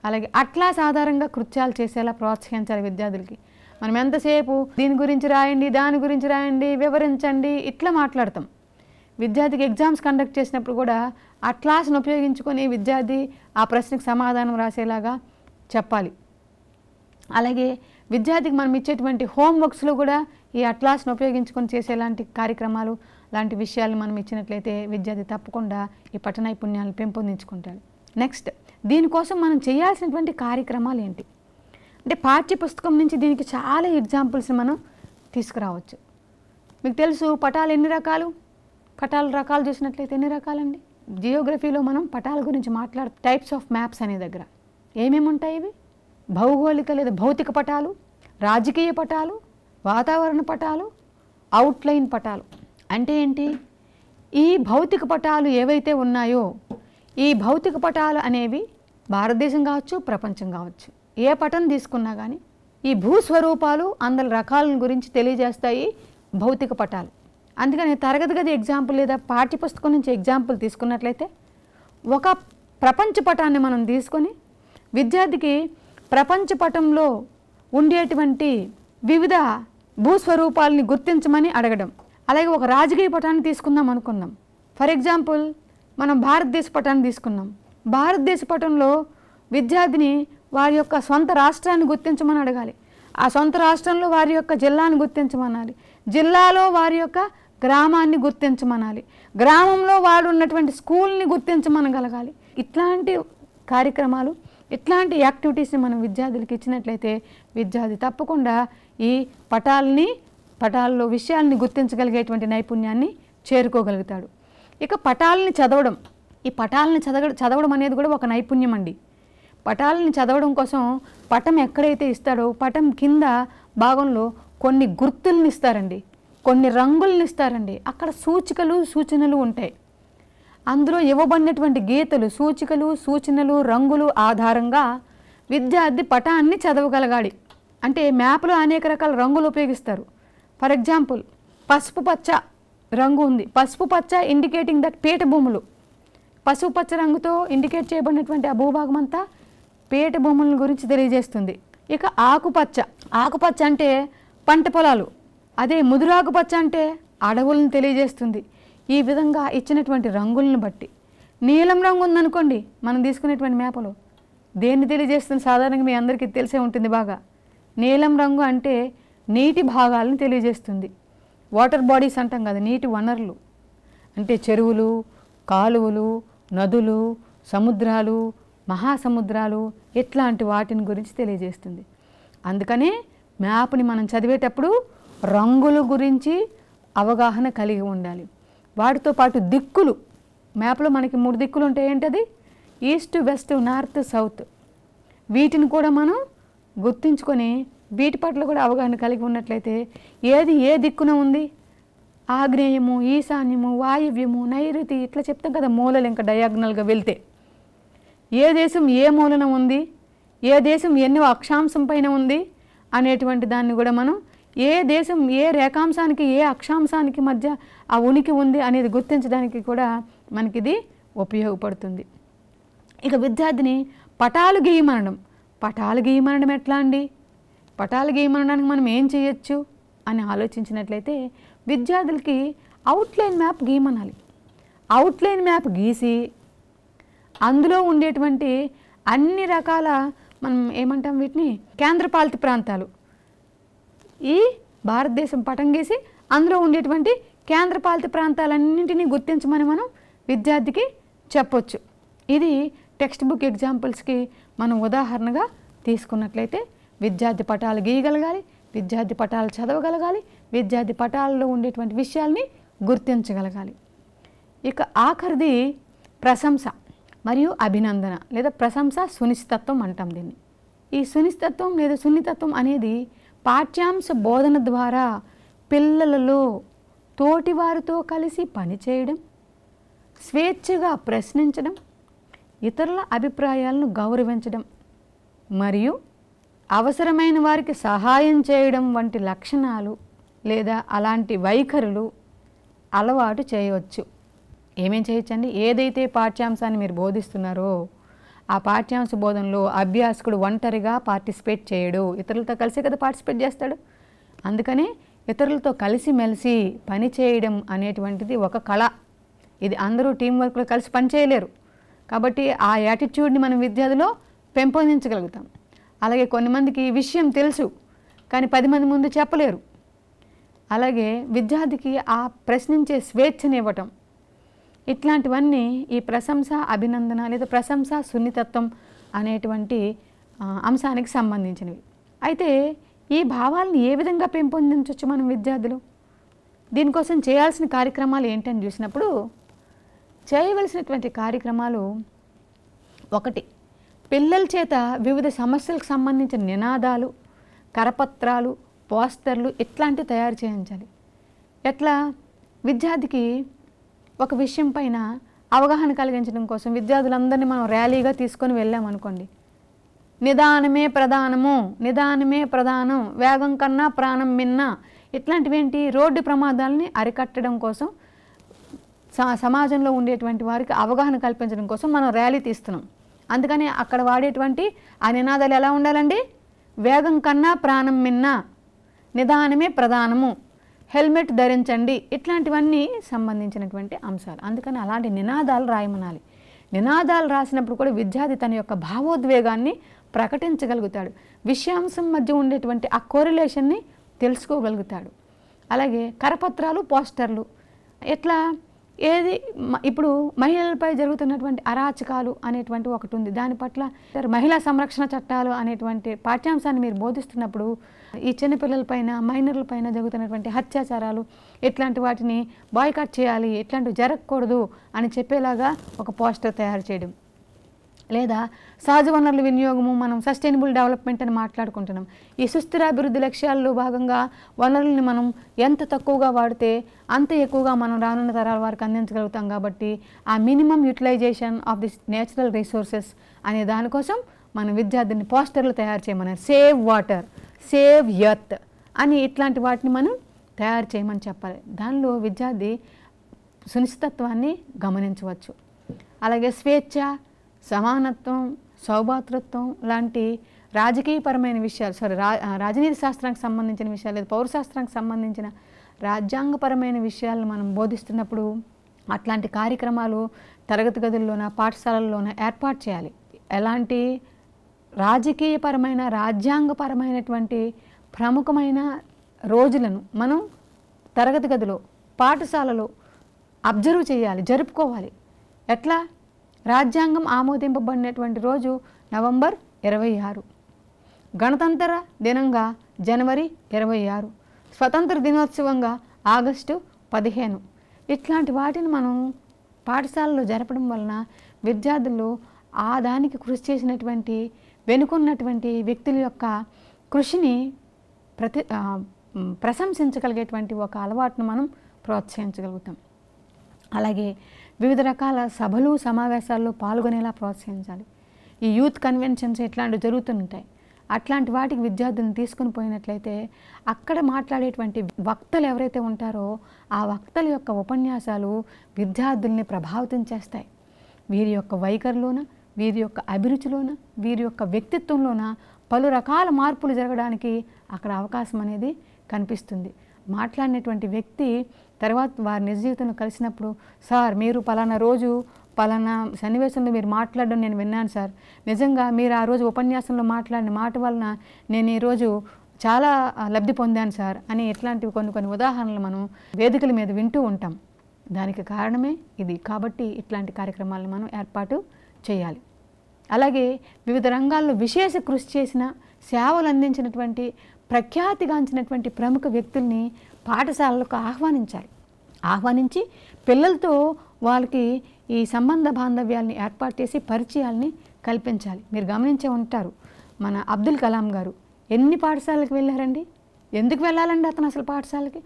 అలాగే అట్లా ఆధారంగా కృత్యాలు చేసేలా ప్రోత్సహించాలి విద్యార్థులకి. మనం ఎంతసేపు దీని గురించి రాయండి, దాని గురించి రాయండి, వివరించండి ఇట్లా మాట్లాడతాం. విద్యార్థికి ఎగ్జామ్స్ కండక్ట్ చేసినప్పుడు కూడా అట్లాస్ను ఉపయోగించుకొని విద్యార్థి ఆ ప్రశ్నకు సమాధానం రాసేలాగా చెప్పాలి. అలాగే విద్యార్థికి మనం ఇచ్చేటువంటి హోంవర్క్స్లో కూడా ఈ అట్లాస్ను ఉపయోగించుకొని చేసేలాంటి కార్యక్రమాలు, లాంటి విషయాలు మనం ఇచ్చినట్లయితే విద్యార్థి తప్పకుండా ఈ పఠ నైపుణ్యాలను పెంపొందించుకుంటాడు. నెక్స్ట్, దీనికోసం మనం చేయాల్సినటువంటి కార్యక్రమాలు ఏంటి అంటే పాఠ్యపుస్తకం నుంచి దీనికి చాలా ఎగ్జాంపుల్స్ మనం తీసుకురావచ్చు. మీకు తెలుసు పటాలు ఎన్ని రకాలు? పటాల రకాలు చూసినట్లయితే ఎన్ని రకాలండి? జియోగ్రఫీలో మనం పటాల గురించి టైప్స్ ఆఫ్ మ్యాప్స్ అనే దగ్గర ఏమేమి ఉంటాయి? ఇవి భౌగోళిక లేదా భౌతిక పటాలు, రాజకీయ పటాలు, వాతావరణ పటాలు, అవుట్లైన్ పటాలు అంటే ఏంటి? ఈ భౌతిక పటాలు ఏవైతే ఉన్నాయో ఈ భౌతిక పటాలు అనేవి భారతదేశం కావచ్చు, ప్రపంచం కావచ్చు, ఏ పటం తీసుకున్నా కానీ ఈ భూస్వరూపాలు అందులో రకాల గురించి తెలియజేస్తాయి భౌతిక పటాలు. అందుకని తరగతి గది ఎగ్జాంపుల్ లేదా పాఠ్యపుస్తకం నుంచి ఎగ్జాంపుల్ తీసుకున్నట్లయితే ఒక ప్రపంచ పటాన్ని మనం తీసుకొని విద్యార్థికి ప్రపంచ పటంలో ఉండేటువంటి వివిధ భూస్వరూపాలని గుర్తించమని అడగడం. అలాగే ఒక రాజకీయ పటాన్ని తీసుకుందాం అనుకుందాం. ఫర్ ఎగ్జాంపుల్ మనం భారతదేశ పటాన్ని తీసుకున్నాం. భారతదేశ పటంలో విద్యార్థిని వారి యొక్క సొంత రాష్ట్రాన్ని గుర్తించమని అడగాలి. ఆ సొంత రాష్ట్రంలో వారి యొక్క జిల్లాని గుర్తించమనాలి. జిల్లాలో వారి యొక్క గ్రామాన్ని గుర్తించమనాలి. గ్రామంలో వారు ఉన్నటువంటి స్కూల్ని గుర్తించమనగలగాలి. ఇట్లాంటి కార్యక్రమాలు, ఇట్లాంటి యాక్టివిటీస్ని మనం విద్యార్థులకు ఇచ్చినట్లయితే విద్యార్థి తప్పకుండా ఈ పటాల్లో విషయాల్ని గుర్తించగలిగేటువంటి నైపుణ్యాన్ని చేరుకోగలుగుతాడు. ఇక పటాలని చదవడం. ఈ పటాలని చదవడం అనేది కూడా ఒక నైపుణ్యం అండి. పటాలని చదవడం కోసం పటం ఎక్కడైతే ఇస్తాడో పటం కింద భాగంలో కొన్ని గుర్తుల్ని ఇస్తారండి, కొన్ని రంగుల్ని ఇస్తారండి. అక్కడ సూచికలు, సూచనలు ఉంటాయి. అందులో ఇవ్వబడినటువంటి గీతలు, సూచికలు, సూచనలు, రంగులు ఆధారంగా విద్యార్థి పటాన్ని చదవగలగాలి. అంటే మ్యాప్లో అనేక రకాల రంగులు ఉపయోగిస్తారు. ఫర్ ఎగ్జాంపుల్ పసుపు పచ్చ రంగు ఉంది. పసుపు పచ్చ ఇండికేటింగ్ దట్ పీఠభూములు. పసుపు పచ్చ రంగుతో ఇండికేట్ చేయబడినటువంటి ఆ భూభాగం అంతా పీఠభూముల గురించి తెలియజేస్తుంది. ఇక ఆకుపచ్చ. ఆకుపచ్చ అంటే పంట పొలాలు. అదే ముదురాకుపచ్చ అంటే అడవులను తెలియజేస్తుంది. ఈ విధంగా ఇచ్చినటువంటి రంగులను బట్టి నీలం రంగు ఉందనుకోండి మనం తీసుకునేటువంటి మేపలో దేన్ని తెలియజేస్తుంది? సాధారణంగా మీ అందరికీ తెలిసే ఉంటుంది బాగా. నీలం రంగు అంటే నీటి భాగాలను తెలియజేస్తుంది. వాటర్ బాడీస్ అంటాం కదా, నీటి వనరులు అంటే చెరువులు, కాలువలు, నదులు, సముద్రాలు, మహాసముద్రాలు ఇట్లాంటి వాటిని గురించి తెలియజేస్తుంది. అందుకనే మ్యాప్ని మనం చదివేటప్పుడు రంగుల గురించి అవగాహన కలిగి ఉండాలి. వాటితో పాటు దిక్కులు. మ్యాప్లో మనకి 3 దిక్కులు ఉంటాయి. ఏంటది? East, west, north, south. వీటిని కూడా మనం గుర్తించుకొని వీటి పట్ల కూడా అవగాహన కలిగి ఉన్నట్లయితే ఏది ఏ దిక్కున ఉంది, ఆగ్నేయము, ఈశాన్యము, వాయువ్యము, నైరుతి ఇట్లా చెప్తాం కదా మూలలు. ఇంకా డయాగ్నల్గా వెళ్తే ఏ దేశం ఏ మూలన ఉంది, ఏ దేశం ఎన్నో అక్షాంశం పైన ఉంది అనేటువంటి దాన్ని కూడా మనం ఏ దేశం ఏ రేఖాంశానికి ఏ అక్షాంశానికి మధ్య ఆ ఉనికి ఉంది అనేది గుర్తించడానికి కూడా మనకిది ఉపయోగపడుతుంది. ఇక విద్యార్థిని పటాలు గీయమనడం. పటాలు గీయమనడం ఎట్లా అండి? పటాలు గీయమనడానికి మనం ఏం చేయొచ్చు అని ఆలోచించినట్లయితే విద్యార్థులకి అవుట్లైన్ మ్యాప్ గీయమనాలి. అవుట్లైన్ మ్యాప్ గీసి అందులో ఉండేటువంటి అన్ని రకాల మనం ఏమంటాం వీటిని కేంద్రపాలిత ప్రాంతాలు. ఈ భారతదేశం పటం గీసి అందులో ఉండేటువంటి కేంద్రపాలిత ప్రాంతాలన్నింటినీ గుర్తించమని మనం విద్యార్థికి చెప్పొచ్చు. ఇది టెక్స్ట్ బుక్ ఎగ్జాంపుల్స్కి మనం ఉదాహరణగా తీసుకున్నట్లయితే విద్యార్థి పటాలు గీయగలగాలి, విద్యార్థి పటాలు చదవగలగాలి, విద్యార్థి పటాలలో ఉండేటువంటి విషయాల్ని గుర్తించగలగాలి. ఇక ఆఖరిది ప్రశంస మరియు అభినందన లేదా ప్రశంస సునిశ్చితత్వం అంటాం దీన్ని. ఈ సునిశ్చితత్వం లేదా సున్నితత్వం అనేది పాఠ్యాంశ బోధన ద్వారా పిల్లలలో తోటివారితో కలిసి పనిచేయడం, స్వేచ్ఛగా ప్రశ్నించడం, ఇతరుల అభిప్రాయాలను గౌరవించడం మరియు అవసరమైన వారికి సహాయం చేయడం వంటి లక్షణాలు లేదా అలాంటి వైఖరులు అలవాటు చేయవచ్చు. ఏమేం చేయొచ్చండి? ఏదైతే పాఠ్యాంశాన్ని మీరు బోధిస్తున్నారో ఆ పాఠ్యాంశ బోధనలో అభ్యాసకుడు ఒంటరిగా పార్టిసిపేట్ చేయడు, ఇతరులతో కలిసి కదా పార్టిసిపేట్ చేస్తాడు. అందుకనే ఇతరులతో కలిసిమెలిసి పని చేయడం అనేటువంటిది ఒక కళ. ఇది అందరూ టీం వర్క్లో కలిసి పని చేయలేరు. కాబట్టి ఆ యాటిట్యూడ్ని మనం విద్యార్థిలో పెంపొందించగలుగుతాం. అలాగే కొంతమందికి విషయం తెలుసు కానీ 10 మంది ముందు చెప్పలేరు. అలాగే విద్యార్థికి ఆ ప్రశ్నించే స్వేచ్ఛని ఇవ్వటం, ఇట్లాంటివన్నీ ఈ ప్రశంస అభినందన లేదా ప్రశంస సున్నితత్వం అనేటువంటి అంశానికి సంబంధించినవి. అయితే ఈ భావాలను ఏ విధంగా పెంపొందించవచ్చు మనం విద్యార్థులు? దీనికోసం చేయాల్సిన కార్యక్రమాలు ఏంటని చూసినప్పుడు చేయవలసినటువంటి కార్యక్రమాలు 1. పిల్లల చేత వివిధ సమస్యలకు సంబంధించిన నినాదాలు, కరపత్రాలు, పోస్టర్లు ఇట్లాంటివి తయారు చేయించాలి. ఎట్లా? విద్యార్థికి ఒక విషయం పైన అవగాహన కలిగించడం కోసం విద్యార్థులందరినీ మనం ర్యాలీగా తీసుకొని వెళ్ళామనుకోండి, నిదానమే ప్రధానము, నిదానమే ప్రధానం, వేగం కన్నా ప్రాణం మిన్న, ఇట్లాంటివి ఏంటి, రోడ్డు ప్రమాదాలని అరికట్టడం కోసం, సమాజంలో ఉండేటువంటి వారికి అవగాహన కల్పించడం కోసం మనం ర్యాలీ తీస్తున్నాం. అందుకని అక్కడ వాడేటువంటి ఆ నినాదాలు ఎలా ఉండాలండి, వేగం కన్నా ప్రాణం మిన్న, నిదానమే ప్రధానము, హెల్మెట్ ధరించండి, ఇట్లాంటివన్నీ సంబంధించినటువంటి అంశాలు. అందుకని అలాంటి నినాదాలు రాయమనాలి. నినాదాలు రాసినప్పుడు కూడా విద్యార్థి తన యొక్క భావోద్వేగాన్ని ప్రకటించగలుగుతాడు, విషయాంశం మధ్య ఉండేటువంటి ఆ కోరిలేషన్ని తెలుసుకోగలుగుతాడు. అలాగే కరపత్రాలు, పోస్టర్లు ఎట్లా, ఏది ఇప్పుడు మహిళలపై జరుగుతున్నటువంటి అరాచకాలు అనేటువంటి ఒకటి ఉంది, దాని పట్ల మహిళా సంరక్షణ చట్టాలు అనేటువంటి పాఠ్యాంశాన్ని మీరు బోధిస్తున్నప్పుడు ఈ చిన్నపిల్లలపైన, మైనర్లపైన జరుగుతున్నటువంటి అత్యాచారాలు ఇట్లాంటి వాటిని బాయ్కాట్ చేయాలి, ఇట్లాంటివి జరగకూడదు అని చెప్పేలాగా ఒక పోస్టర్ తయారు చేయడం. లేదా సహజ వనరుల వినియోగము, మనం సస్టైనబుల్ డెవలప్మెంట్ అని మాట్లాడుకుంటున్నాం. ఈ సుస్థిరాభివృద్ధి లక్ష్యాల్లో భాగంగా వనరుల్ని మనం ఎంత తక్కువగా వాడితే అంత ఎక్కువగా మనం రానున్న తరాల వారికి అందించగలుగుతాం. కాబట్టి ఆ minimum utilisation of the natural resources అనే దానికోసం మనం విద్యార్థిని పోస్టర్లు తయారు చేయమన్నారు. సేవ్ వాటర్, సేవ్ ఎర్త్ అని ఇట్లాంటి వాటిని మనం తయారు చేయమని చెప్పాలి. దానిలో విద్యార్థి సునిశ్చితత్వాన్ని గమనించవచ్చు. అలాగే స్వేచ్ఛ, సమానత్వం, సౌభాతృత్వం లాంటి రాజకీయపరమైన విషయాలు, రాజనీతి శాస్త్రానికి సంబంధించిన విషయాలు, లేదా పౌరశాస్త్రానికి సంబంధించిన రాజ్యాంగపరమైన విషయాలను మనం బోధిస్తున్నప్పుడు అట్లాంటి కార్యక్రమాలు తరగతి గదుల్లోన, పాఠశాలల్లోన ఏర్పాటు చేయాలి. ఎలాంటి రాజకీయపరమైన, రాజ్యాంగపరమైనటువంటి ప్రముఖమైన రోజులను మనం తరగతి గదిలో, పాఠశాలలో అబ్జర్వ్ చేయాలి, జరుపుకోవాలి. ఎట్లా, రాజ్యాంగం ఆమోదింపబడినటువంటి రోజు నవంబర్ 26, గణతంత్ర దినంగా జనవరి 26, స్వతంత్ర దినోత్సవంగా ఆగస్టు 15. ఇట్లాంటి వాటిని మనం పాఠశాలలో జరపడం వలన విద్యార్థులు ఆ దానికి కృషి చేసినటువంటి, వెనుకున్నటువంటి వ్యక్తుల యొక్క కృషిని ప్రశంసించగలిగేటువంటి ఒక అలవాటును మనం ప్రోత్సహించగలుగుతాం. అలాగే వివిధ రకాల సభలు, సమావేశాల్లో పాల్గొనేలా ప్రోత్సహించాలి. ఈ యూత్ కన్వెన్షన్స్ ఇట్లాంటివి జరుగుతుంటాయి. అట్లాంటి వాటికి విద్యార్థులను తీసుకుని పోయినట్లయితే అక్కడ మాట్లాడేటువంటి వక్తలు ఎవరైతే ఉంటారో ఆ వక్తల యొక్క ఉపన్యాసాలు విద్యార్థుల్ని ప్రభావితం చేస్తాయి. వీరి యొక్క వైఖరిలోన, వీరి యొక్క అభిరుచిలోన, వీరి యొక్క వ్యక్తిత్వంలోన పలు రకాల మార్పులు జరగడానికి అక్కడ అవకాశం అనేది కనిపిస్తుంది. మాట్లాడినటువంటి వ్యక్తి తర్వాత వారి నిజ జీవితంలో కలిసినప్పుడు, సార్ మీరు పలానా రోజు పలానా సన్నివేశంలో మీరు మాట్లాడడం నేను విన్నాను సార్, నిజంగా మీరు ఆ రోజు ఉపన్యాసంలో మాట్లాడిన మాట వలన నేను ఈరోజు చాలా లబ్ధి పొందాను సార్ అని ఇట్లాంటివి కొన్ని ఉదాహరణలు మనం వేదికల మీద వింటూ ఉంటాం. దానికి కారణమే ఇది. కాబట్టి ఇట్లాంటి కార్యక్రమాలను మనం ఏర్పాటు చేయాలి. అలాగే వివిధ రంగాల్లో విశేష కృషి చేసిన, సేవలు అందించినటువంటి, ప్రఖ్యాతిగాంచినటువంటి ప్రముఖ వ్యక్తుల్ని పాఠశాలలకు ఆహ్వానించి పిల్లలతో వాళ్ళకి ఈ సంబంధ బాంధవ్యాలని ఏర్పాటు చేసి పరిచయాల్ని కల్పించాలి. మీరు గమనించే ఉంటారు, మన అబ్దుల్ కలాం గారు ఎన్ని పాఠశాలకు వెళ్ళారండి? ఎందుకు వెళ్ళాలండి అతను అసలు పాఠశాలకి?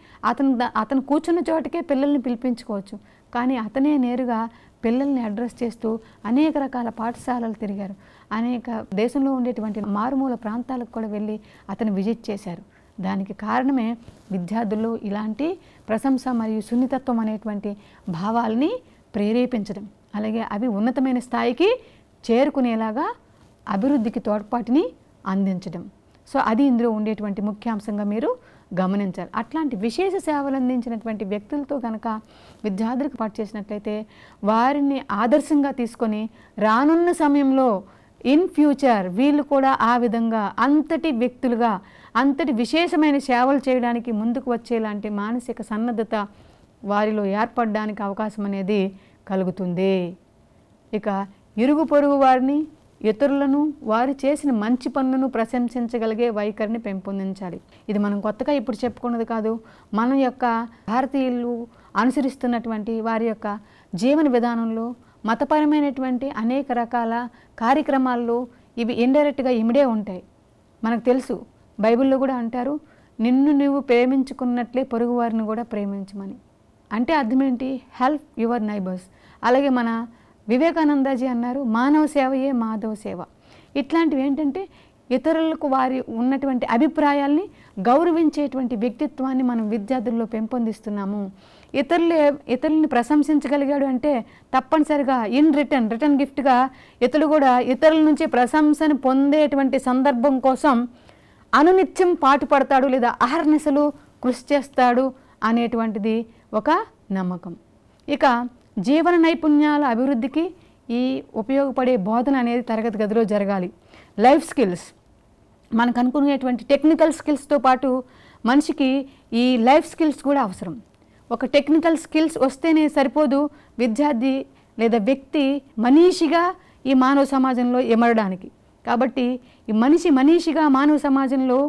అతను కూర్చున్న చోటకే పిల్లల్ని పిలిపించుకోవచ్చు, కానీ అతనే నేరుగా పిల్లల్ని అడ్రస్ చేస్తూ అనేక రకాల పాఠశాలలు తిరిగారు. అనేక దేశంలో ఉండేటువంటి మారుమూల ప్రాంతాలకు కూడా వెళ్ళి అతను విజిట్ చేశారు. దానికి కారణమే విద్యార్థుల్లో ఇలాంటి ప్రశంస మరియు సున్నితత్వం అనేటువంటి భావాల్ని ప్రేరేపించడం, అలాగే అవి ఉన్నతమైన స్థాయికి చేరుకునేలాగా అభివృద్ధికి తోడ్పాటుని అందించడం. సో అది ఇందులో ఉండేటువంటి ముఖ్యాంశంగా మీరు గమనించాలి. అట్లాంటి విశేష సేవలు అందించినటువంటి వ్యక్తులతో కనుక విద్యార్థులకు పాటు చేసినట్లయితే వారిని ఆదర్శంగా తీసుకొని రానున్న సమయంలో ఇన్ ఫ్యూచర్ వీళ్ళు కూడా ఆ విధంగా అంతటి వ్యక్తులుగా, అంతటి విశేషమైన సేవలు చేయడానికి ముందుకు వచ్చేలాంటి మానసిక సన్నద్ధత వారిలో ఏర్పడడానికి అవకాశం అనేది కలుగుతుంది. ఇక ఇరుగు పొరుగు వారిని, ఇతరులను, వారు చేసిన మంచి పనులను ప్రశంసించగలిగే వైఖరిని పెంపొందించాలి. ఇది మనం కొత్తగా ఇప్పుడు చెప్పుకున్నది కాదు. మన యొక్క భారతీయులు అనుసరిస్తున్నటువంటి వారి యొక్క జీవన విధానంలో, మతపరమైనటువంటి అనేక రకాల కార్యక్రమాల్లో ఇవి ఇండైరెక్ట్గా ఇమిడే ఉంటాయి. మనకు తెలుసు, బైబిల్లో కూడా అంటారు, నిన్ను నువ్వు ప్రేమించుకున్నట్లే పొరుగువారిని కూడా ప్రేమించమని. అంటే అర్థం ఏంటి? Help your neighbours. అలాగే మన వివేకానందజీ అన్నారు, మానవ సేవయే మాధవ సేవ. ఇట్లాంటివి ఏంటంటే ఇతరులకు వారి ఉన్నటువంటి అభిప్రాయాల్ని గౌరవించేటువంటి వ్యక్తిత్వాన్ని మనం విద్యార్థుల్లో పెంపొందిస్తున్నాము. ఇతరుల్ని ప్రశంసించగలిగాడు అంటే తప్పనిసరిగా రిటర్న్ గిఫ్ట్గా ఇతరులు కూడా ఇతరుల నుంచి ప్రశంసను పొందేటువంటి సందర్భం కోసం అనునిత్యం పాటుపడతాడు లేదా అహర్నిశలు కృషి చేస్తాడు అనేటువంటిది ఒక నమ్మకం. ఇక జీవన నైపుణ్యాల అభివృద్ధికి ఈ ఉపయోగపడే బోధన అనేది తరగతి గదిలో జరగాలి. లైఫ్ స్కిల్స్, మనకు అనుకునేటువంటి టెక్నికల్ స్కిల్స్తో పాటు మనిషికి ఈ లైఫ్ స్కిల్స్ కూడా అవసరం. ఒక టెక్నికల్ స్కిల్స్ వస్తేనే సరిపోదు విద్యార్థి లేదా వ్యక్తి మనీషిగా ఈ మానవ సమాజంలో ఎమరడానికి. కాబట్టి ఈ మనీషిగా మానవ సమాజంలో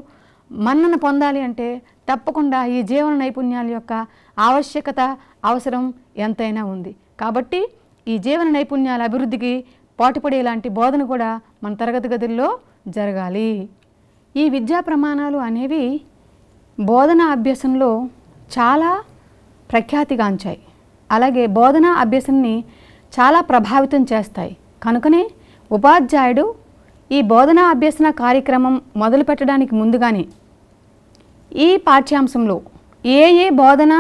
మన్నన పొందాలి అంటే తప్పకుండా ఈ జీవన నైపుణ్యాల యొక్క ఆవశ్యకత అవసరం ఎంతైనా ఉంది. కాబట్టి ఈ జీవన నైపుణ్యాల అభివృద్ధికి పాటుపడేలాంటి బోధన కూడా మన తరగతి గదుల్లో జరగాలి. ఈ విద్యా ప్రమాణాలు అనేవి బోధనా అభ్యాసంలో చాలా ప్రఖ్యాతిగాంచాయి. అలాగే బోధనా అభ్యాసాన్ని చాలా ప్రభావితం చేస్తాయి. కనుకనే ఉపాధ్యాయుడు ఈ బోధనా అభ్యసన కార్యక్రమం మొదలు పెట్టడానికి ముందుగానే ఈ పాఠ్యాంశంలో ఏ బోధనా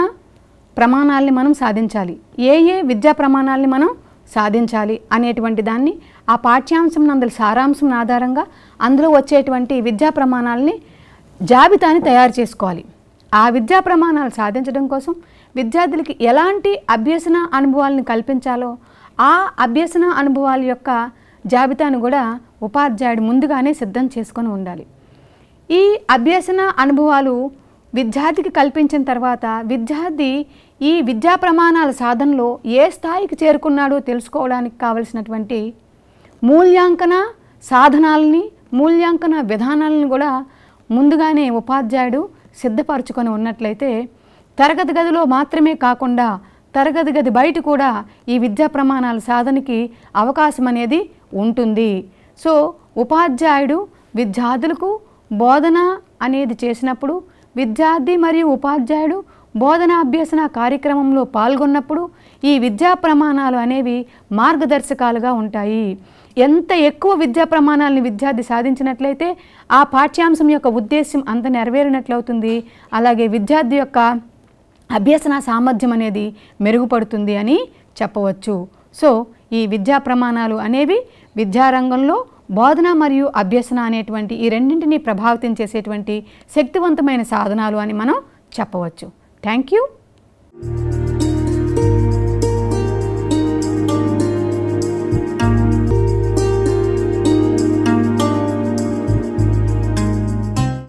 ప్రమాణాలని మనం సాధించాలి, ఏ విద్యా ప్రమాణాలని మనం సాధించాలి అనేటువంటి దాన్ని ఆ పాఠ్యాంశం నందలి సారాంశం ఆధారంగా అందులో వచ్చేటువంటి విద్యా ప్రమాణాలని జాబితాని తయారు చేసుకోవాలి. ఆ విద్యా ప్రమాణాలు సాధించడం కోసం విద్యార్థులకి ఎలాంటి అభ్యసన అనుభవాలను కల్పించాలో ఆ అభ్యసన అనుభవాల యొక్క జాబితాను కూడా ఉపాధ్యాయుడు ముందుగానే సిద్ధం చేసుకొని ఉండాలి. ఈ అభ్యసన అనుభవాలు విద్యార్థికి కల్పించిన తర్వాత విద్యార్థి ఈ విద్యా ప్రమాణాల సాధనలో ఏ స్థాయికి చేరుకున్నాడో తెలుసుకోవడానికి కావలసినటువంటి మూల్యాంకన సాధనాలని, మూల్యాంకన విధానాలను కూడా ముందుగానే ఉపాధ్యాయుడు సిద్ధపరచుకొని ఉన్నట్లయితే తరగతి గదిలో మాత్రమే కాకుండా తరగతి గది బయట కూడా ఈ విద్యా ప్రమాణాల సాధనకి అవకాశం అనేది ఉంటుంది. సో ఉపాధ్యాయుడు విద్యార్థులకు బోధన అనేది చేసినప్పుడు, విద్యార్థి మరియు ఉపాధ్యాయుడు బోధన అభ్యసన కార్యక్రమంలో పాల్గొన్నప్పుడు ఈ విద్యా ప్రమాణాలు అనేవి మార్గదర్శకాలుగా ఉంటాయి. ఎంత ఎక్కువ విద్యా ప్రమాణాలని విద్యార్థి సాధించినట్లయితే ఆ పాఠ్యాంశం యొక్క ఉద్దేశం అంత నెరవేరినట్లవుతుంది. అలాగే విద్యార్థి యొక్క అభ్యసన సామర్థ్యం అనేది మెరుగుపడుతుంది అని చెప్పవచ్చు. సో ఈ విద్యా ప్రమాణాలు అనేవి విద్యారంగంలో బోధన మరియు అభ్యసన అనేటువంటి ఈ రెండింటినీ ప్రభావితం చేసేటువంటి శక్తివంతమైన సాధనాలు అని మనం చెప్పవచ్చు. Thank you.